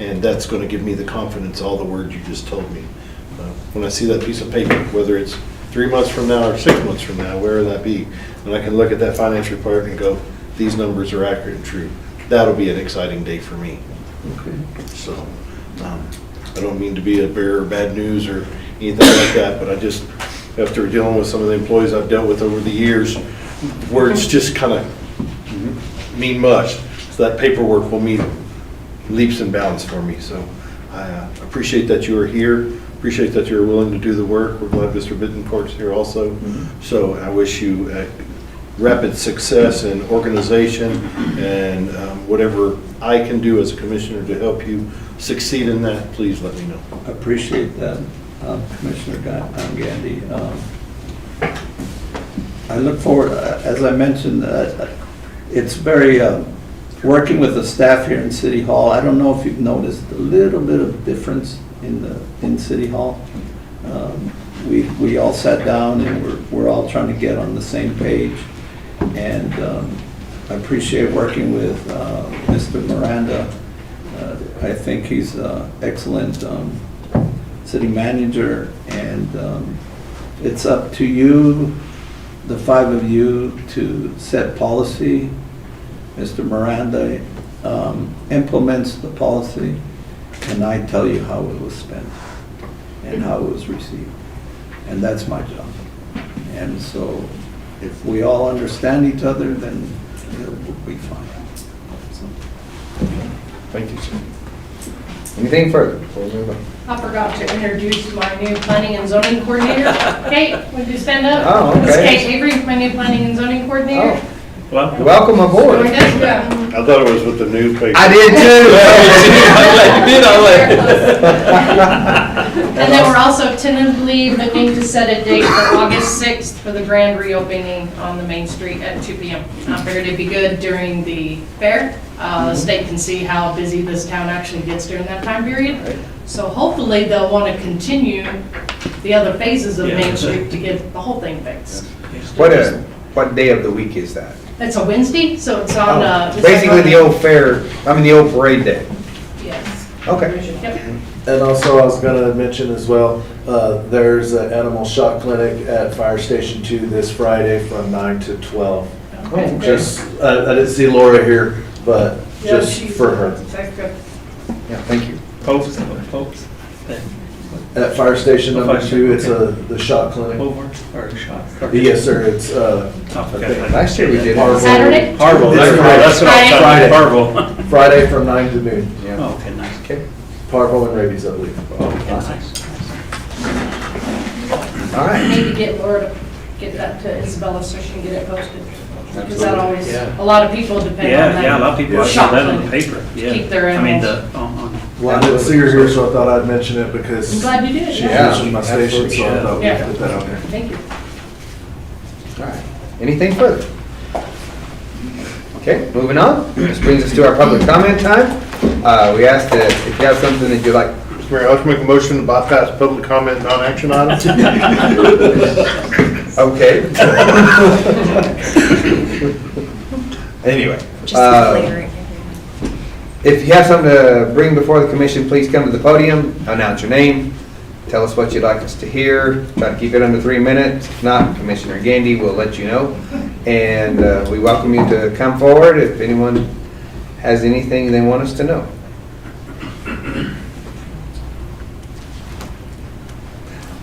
and that's gonna give me the confidence, all the words you just told me. When I see that piece of paper, whether it's 3 months from now or 6 months from now, wherever that be, and I can look at that finance report and go, these numbers are accurate and true. That'll be an exciting day for me. Okay. So, I don't mean to be a bearer of bad news or anything like that, but I just, after dealing with some of the employees I've dealt with over the years, words just kind of mean much. So that paperwork will mean leaps and bounds for me. So I appreciate that you are here. Appreciate that you're willing to do the work. We're glad Mr. Bittencourt's here also. So I wish you rapid success in organization and whatever I can do as a commissioner to help you succeed in that, please let me know. I appreciate that, Commissioner Gandy. I look forward, as I mentioned, it's very, working with the staff here in City Hall, I don't know if you've noticed a little bit of difference in City Hall. We all sat down and we're all trying to get on the same page. And I appreciate working with Mr. Miranda. I think he's an excellent city manager, and it's up to you, the 5 of you, to set policy. Mr. Miranda implements the policy, and I tell you how it was spent and how it was received. And that's my job. And so if we all understand each other, then it'll be fine. So. Thank you, sir. Anything further before we move on? I forgot to introduce my new planning and zoning coordinator. Kate, would you stand up? Oh, okay. This is Kate Avery, my new planning and zoning coordinator. Oh. Welcome aboard. Doing good, yeah. I thought it was with the newspaper. I did too. And then we're also tentatively looking to set a date for August 6th for the grand reopening on the main street at 2 p.m. I figured it'd be good during the fair. The state can see how busy this town actually gets during that time period. So hopefully they'll want to continue the other phases of Main Street to get the whole thing fixed. What day of the week is that? It's a Wednesday, so it's on, basically the old fair, the old parade day. Yes. Okay. Yep. And also, I was gonna mention as well, there's an animal shot clinic at Fire Station 2 this Friday from 9 to 12. Okay. Just, I didn't see Laura here, but Yeah, just she's- for her. that's good. Yeah, thank you. Popes. At Fire Station Oh, number Fire 2, Station. it's the shot clinic. Over or shot? Yes, sir, it's, Okay. Last year we did. Saturday? Harville, It's that's what I'm Friday. Harville. Friday from 9 to noon. Yeah. Oh, okay, nice. Okay. Parvo and rabies, I believe. Okay, nice. All I right. need to get Laura to get that to Isabella so she can get it posted. Because that always, Yeah. a lot of people depend on that. Yeah, a lot of people, I saw Shot that on the clinic. paper, yeah. Keep their I mean, animals. Well, I didn't see her here, so I thought I'd mention it because I'm glad you did, she yeah. mentioned my station, so I thought we'd Yeah. put that out there. Thank you. All right. Anything further? Okay, moving on. This brings us to our public comment time. We asked that if you have something that you'd like. Mr. Mayor, I'll just make a motion to bypass public comment non-action items. Okay. Anyway. If you have something to bring before the commission, please come to the podium, announce your name, tell us what you'd like us to hear, try to keep it under 3 minutes. If not, Commissioner Gandy will let you know. And we welcome you to come forward if anyone has anything they want us to know.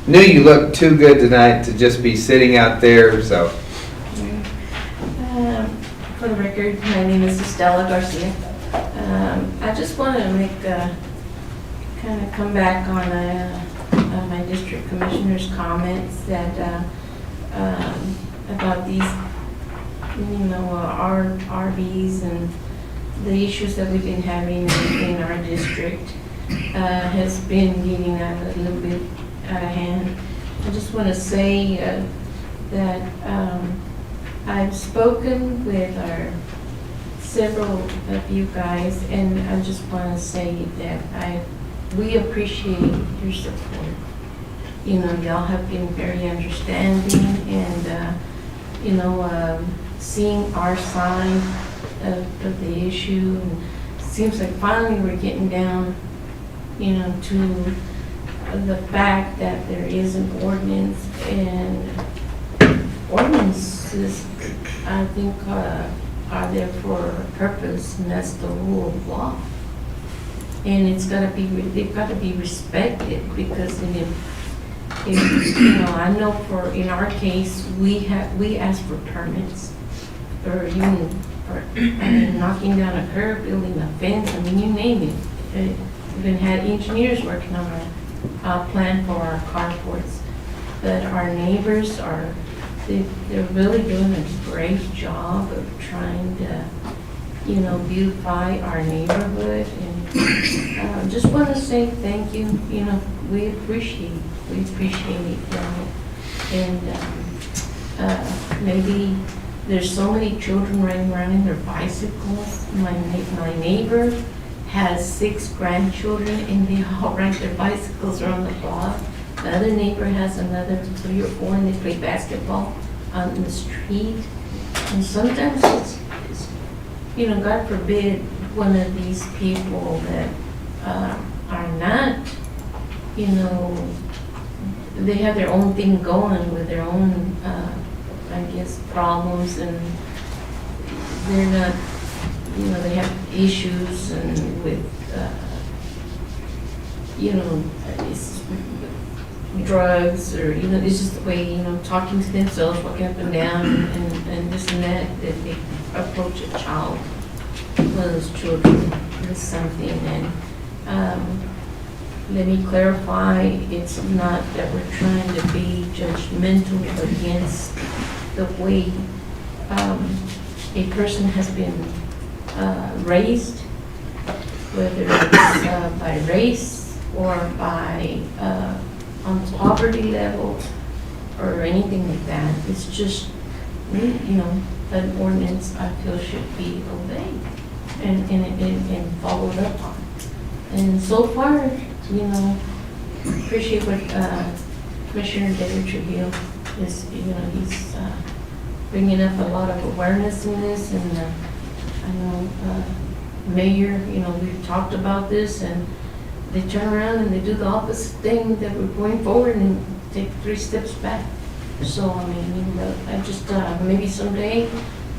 Knew you looked too good tonight to just be sitting out there, so. For the record, my name is Estella Garcia. I just wanted to make kind of come back on my district commissioner's comments that about these, RVs and the issues that we've been having in our district has been getting a little bit out of hand. I just want to say that I've spoken with several of you guys, and I just want to say that we appreciate your support. You know, y'all have been very understanding, and seeing our side of the issue. And it seems like finally we're getting down, to the fact that there is an ordinance, and ordinances, I think, are there for a purpose, and that's the rule of law. And they've got to be respected, because if I know in our case, we ask for permits, or even knocking down a curb, building a fence, you name it. We've even had engineers working on our plan for our carports. But our neighbors they're really doing a great job of trying to, beautify our neighborhood. And just want to say thank you. We appreciate it, y'all. And maybe there's so many children running around in their bicycles. My neighbor has 6 grandchildren, and they all ride their bicycles around the block. The other neighbor has another 3 or 4, and they play basketball out in the street. And sometimes it's God forbid, one of these people that are not, they have their own thing going with their own, problems, and they're not, they have issues and with, it's drugs, or, it's just the way, talking to themselves, walking up and down, and this and that they approach a child, one of those children with something. And let me clarify, it's not that we're trying to be judgmental against the way a person has been raised, whether it's by race or by on poverty level or anything like that. It's just, an ordinance I feel should be obeyed and followed up on. And so far, appreciate what Commissioner David Trujillo is, he's bringing up a lot of awareness in this, and I know Mayor, we've talked about this, and they turn around and they do the opposite thing, that we're going forward and take 3 steps back. So, I just, maybe someday,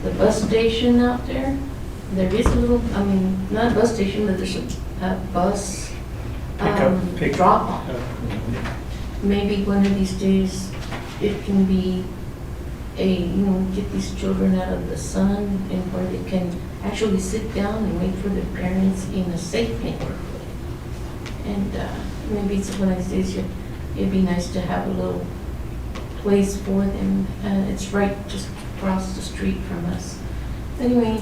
the bus station out there is a little, not a bus station, but there's a bus drop off. Maybe one of these days, it can be get these children out of the sun, and where they can actually sit down and wait for their parents in a safe neighborhood. And maybe it's one of these days, it'd be nice to have a little place for them. It's right just across the street from us. Anyway,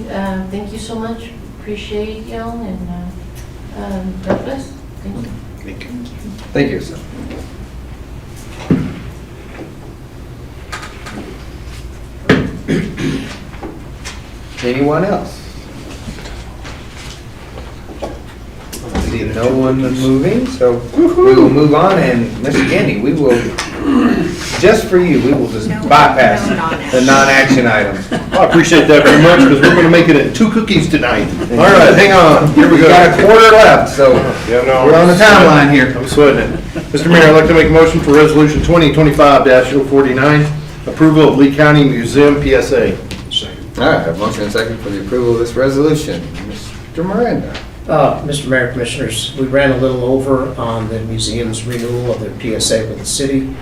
thank you so much. Appreciate y'all, and God bless. Thank you. Thank you. Thank you, sir. Anyone else? I see no one moving, so we will move on, and Ms. Gandy, we will, just for you, we will just bypass the non-action items. I appreciate that very much, because we're going to make it at 2 cookies tonight. All right, hang on, here we got a quarter left, so we're on the timeline here. I'm sweating it. Mr. Mayor, I'd like to make a motion for Resolution 2025-049, approval of Lee County Museum PSA. All right, I have a motion and a second for the approval of this resolution. Mr. Miranda. Mr. Mayor, Commissioners, we ran a little over on the museum's renewal of their PSA with the city.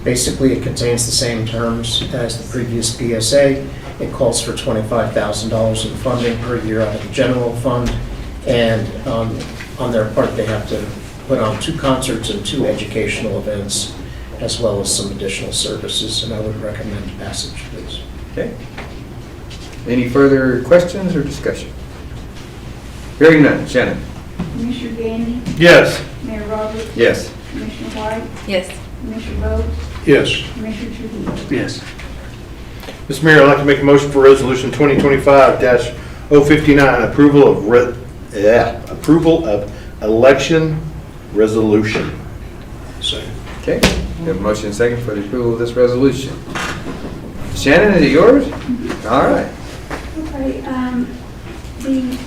Basically, it contains the same terms as the previous PSA. It calls for $25,000 in funding per year out of the general fund. And on their part, they have to put on 2 concerts and 2 educational events, as well as some additional services. And I would recommend passage, please. Okay. Any further questions or discussion? Hearing none. Shannon? Commissioner Gandy, Yes. Mayor Roberts, Yes. Commissioner White, Yes. Commissioner Bowe, Yes. Commissioner Trujillo. Yes. Mr. Mayor, I'd like to make a motion for resolution 2025-059, approval of election resolution. Second. Okay, we have a motion and second for the approval of this resolution. Shannon, is it yours? All right. Okay, the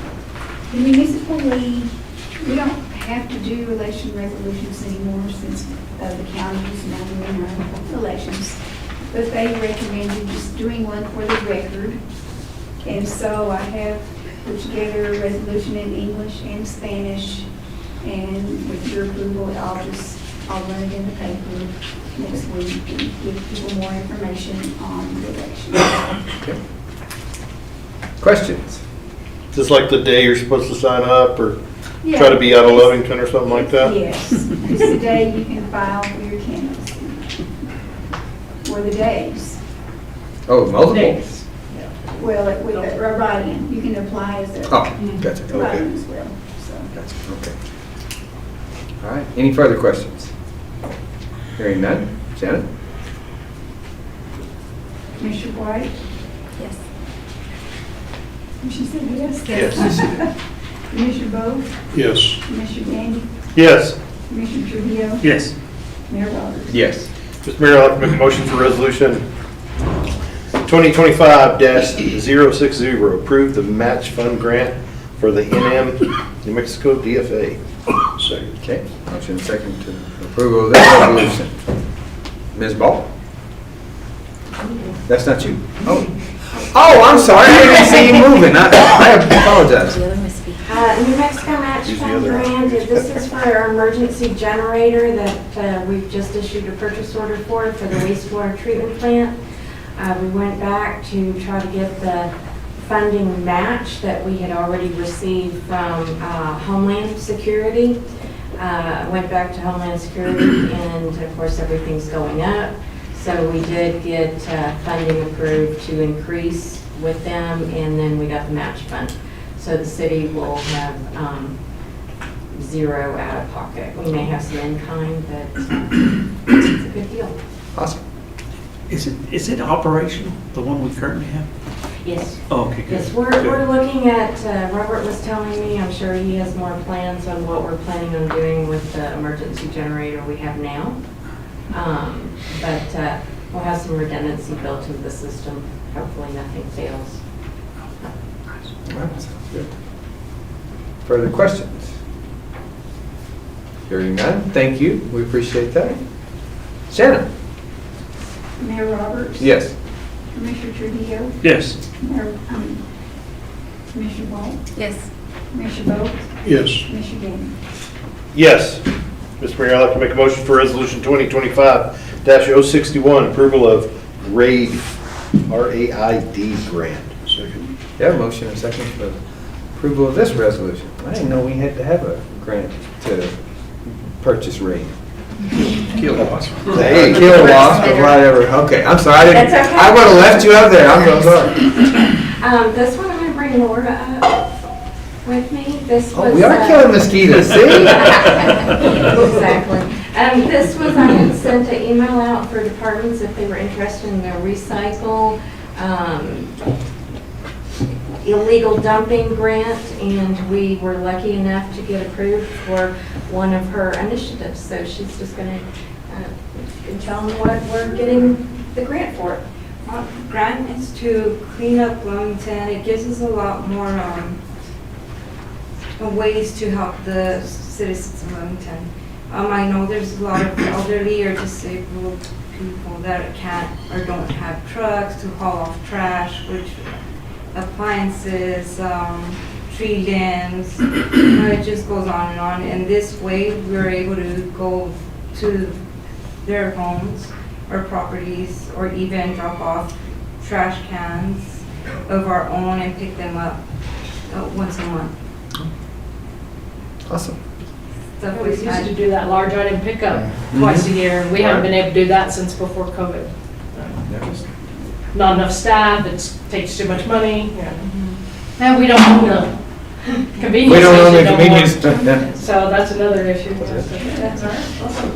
municipal league, we don't have to do election resolutions anymore since the county is now doing our elections. But they recommended just doing one for the record. And so I have put together a resolution in English and Spanish. And with your approval, I'll run it in the paper next week and give people more information on the election. Okay. Questions? Just like the day you're supposed to sign up or Yeah. try to be out of Lovington or something like that? Yes, it's the day you can file for your candidacy. Or the days. Oh, multiple? Days. Well, with a write-in, you can apply as a Oh, gotcha. Okay. write-in as well, so. Gotcha. Okay. All right. Any further questions? Hearing none. Shannon? Commissioner White? Yes. She said yes. Yes. Commissioner Bowe? Yes. Commissioner Gandy? Yes. Commissioner Trujillo? Yes. Mayor Roberts? Yes. Mr. Mayor, I'd like to make a motion for resolution 2025-060, approve the match fund grant for the NM New Mexico DFA. Second. Okay. Motion and second to approval of this resolution. Ms. Ball? That's not you. Oh, I'm sorry. I didn't see you moving. I apologize. New Mexico Match Fund grant, this is for our emergency generator that we've just issued a purchase order for the wastewater treatment plant. We went back to try to get the funding match that we had already received from Homeland Security. Went back to Homeland Security and of course everything's going up. So we did get funding approved to increase with them and then we got the match fund. So the city will have zero out of pocket. We may have some in kind, but it's a good deal. Awesome. Is it operational, the one we currently have? Yes. Oh, okay, good. Yes, we're looking at, Robert was telling me, I'm sure he has more plans on what we're planning on doing with the emergency generator we have now. But we'll have some redundancy built into the system. Hopefully nothing fails. All right, sounds good. Further questions? Hearing none, thank you. We appreciate that. Shannon? Mayor Roberts? Yes. Commissioner Trujillo? Yes. Commissioner White? Yes. Commissioner Bowe? Yes. Commissioner Gandy? Yes. Mr. Mayor, I'd like to make a motion for resolution 2025-061, approval of RAID, R-A-I-D grant. Second. Yeah, motion and second for approval of this resolution. I didn't know we had to have a grant to purchase rain. Kilowatts. Hey, kilowatts or whatever. Okay, I'm sorry. I didn't. That's okay. I would have left you up there. I'm so sorry. This one I'm going to bring Laura up with me. This was. Oh, we are killing mosquitoes, see? Exactly. This was, I had sent an email out for departments if they were interested in the recycle, illegal dumping grant, and we were lucky enough to get approved for one of her initiatives. So she's just going to tell them what we're getting the grant for. Grant is to clean up Lovington. It gives us a lot more ways to help the citizens of Lovington. I know there's a lot of elderly or disabled people that can't or don't have trucks to haul off trash, which appliances, tree limbs, it just goes on and on. And this way, we're able to go to their homes or properties or even drop off trash cans of our own and pick them up once a month. Awesome. We used to do that large item pickup twice a year, and we haven't been able to do that since before COVID. Not enough staff, it takes too much money, and we don't own convenience We don't own the station no more. convenience. So that's another issue. That's all right. Awesome.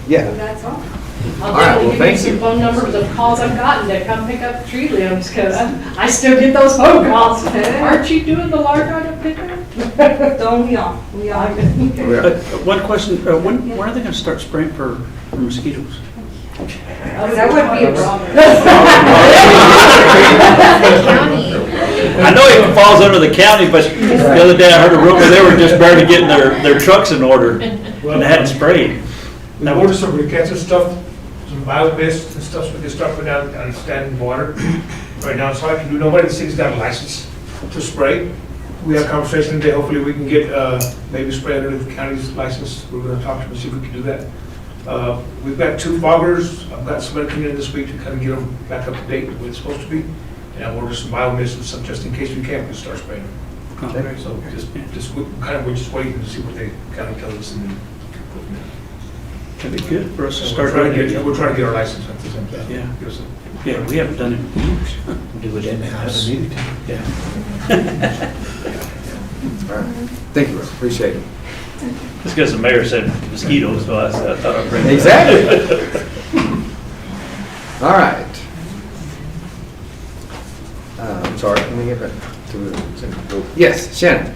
Yeah. That's all. I'll All right, well, definitely give you thank some you. phone numbers of calls I've gotten to come pick up tree limbs, because I still get those phone calls. Aren't you doing the large item pickup? Don't we all? We all. One question, when are they gonna start spraying for mosquitoes? That would be a problem. I know it falls under the county, but the other day I heard a rumor they were just barely getting their trucks in order and they hadn't sprayed. We ordered some briquettes and stuff, some bio mist and stuff, so we can start putting out on standing water. Right now, so I can do, nobody in the city's got a license to spray. We had a conversation today, hopefully we can get, maybe spray under the county's license. We're gonna talk to them, see if we can do that. We've got 2 foggers. I've got somebody coming in this week to kind of get them back up to date the way it's supposed to be. And I've ordered some bio mist and stuff, just in case we can't, we'll start spraying. Okay, so just, we're just waiting to see what they kind of tell us and then go from there. That'd be good for us to So start. we're trying to get our license at the same time. Yeah. Give us a- Yeah, we haven't done it in years. Do it in-house. Yeah. All right. Thank you, appreciate it. Just because the mayor said mosquitoes, so I thought I'd bring it up. Exactly. All right. I'm sorry, let me get back to, yes, Shannon?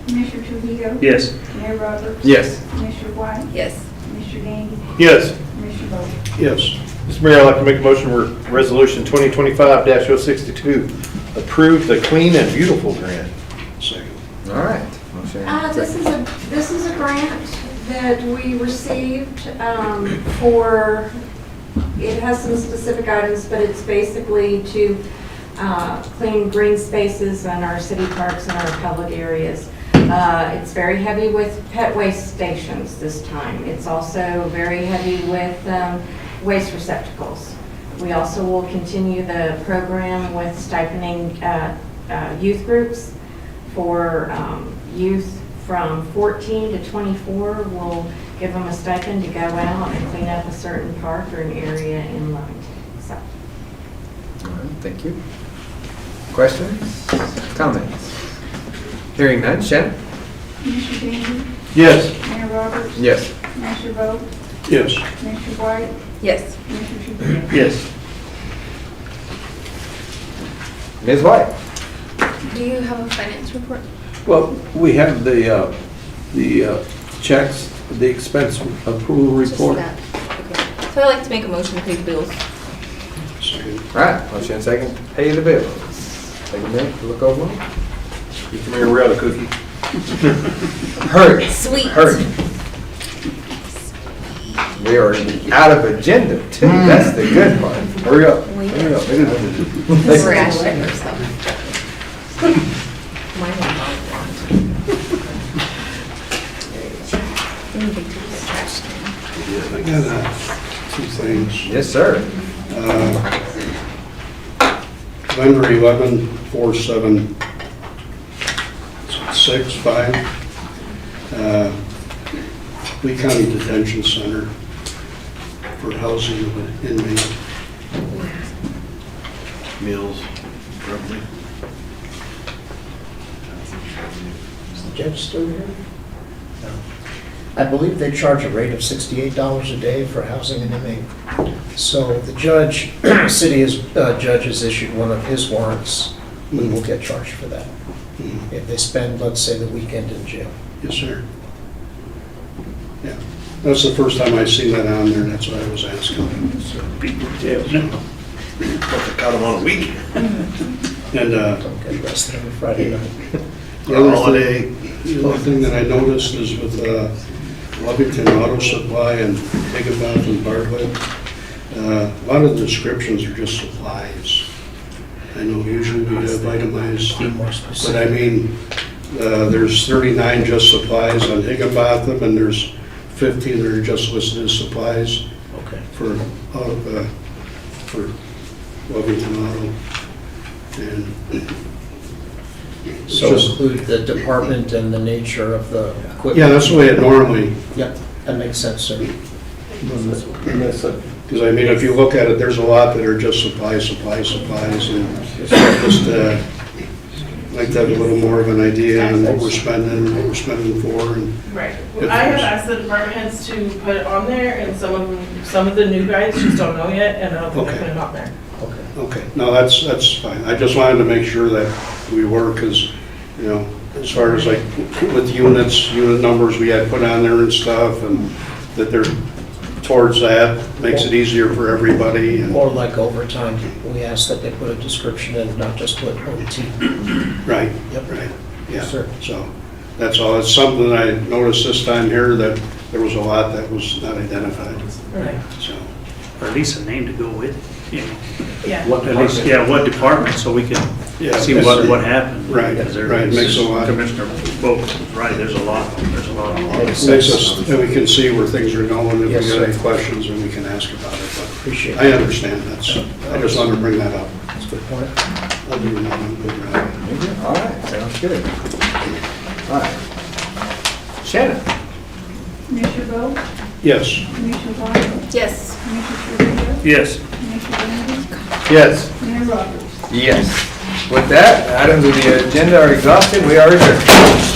Commissioner Trujillo? Yes. Mayor Roberts? Yes. Commissioner White? Yes. Commissioner Gandy? Yes. Commissioner Bowe? Yes. Mr. Mayor, I'd like to make a motion for Resolution 2025-062, approve the Clean and Beautiful grant. Second. All right. Motion. This is a grant that we received for, it has some specific items, but it's basically to clean green spaces in our city parks and our public areas. It's very heavy with pet waste stations this time. It's also very heavy with waste receptacles. We also will continue the program with stipending youth groups for youth from 14 to 24. We'll give them a stipend to go out and clean up a certain park or an area in Lovington. So. All right, thank you. Questions, comments? Hearing none, Shannon? Commissioner Gandy? Yes. Mayor Roberts? Yes. Commissioner Bowe? Yes. Commissioner White? Yes. Commissioner Trujillo? Yes. Ms. White? Do you have a finance report? Well, we have the checks, the expense approval report. Just that. Okay. So I'd like to make a motion to pay the bills. Second. All right, motion second, pay the bills. Take a minute to look over them. Mr. Mayor, we're out of cookie. Hurry. Sweet. Hurry. We are out of agenda too, that's the good part. Hurry up. Hurry up. Trash or something. Mine is not blonde. I got 2 things. Yes, sir. Vendor 114765, Lee County Detention Center for housing of an inmate. Meals, probably. Is the judge still here? No. I believe they charge a rate of $68 a day for housing an inmate. So the judge, judge has issued one of his warrants, we will get charged for that. If they spend, let's say, the weekend in jail. Yes, sir. Yeah, that's the first time I've seen that on there, and that's what I was asking. Got them on a week. And Don't get arrested every Friday night. the other thing that I noticed is with Lovington Auto Supply and Higginbotham and Bartlett, a lot of the descriptions are just supplies. I know usually we have itemized, but I mean, there's 39 just supplies on Higginbotham, and there's 15 that are just listed as supplies. Okay. For Lovington Auto. And So include the department and the nature of the equipment? yeah, that's the way it normally. Yep, that makes sense, sir. Because I mean, if you look at it, there's a lot that are just supplies, and it's just, like to have a little more of an idea on what we're spending for, and Right. Well, I have asked the department heads to put it on there, and some of the new guys just don't know yet, and I don't think they're putting it on there. okay, no, that's fine. I just wanted to make sure that we were, because, you know, as far as like with unit numbers we had put on there and stuff, and that they're towards that, makes it easier for everybody. And Or like overtime, we ask that they put a description in, not just put OT. right, Yep. right, yeah. Yes, sir. So that's all. It's something that I noticed this time here, that there was a lot that was not identified. Right. So, Or at least a name to go with it, you know. Yeah. At least, yeah, what department, so we can Yeah, see yes, what sir. happened. Right, Because there right, is- makes a lot. Commissioner Bolt was right, there's a lot. it makes us, and we can see where things are going. If Yes, we got sir. any questions, then we can ask about it. But Appreciate it. I understand. I just wanted to bring that up. That's a good point. Other than that, I'm good. All right, sounds good. All right. Shannon? Commissioner Bowe? Yes. Commissioner White? Yes. Commissioner Trujillo? Yes. Commissioner Bennett? Yes. Mayor Roberts? Yes. With that, items of the agenda are exhausted. We are adjourned.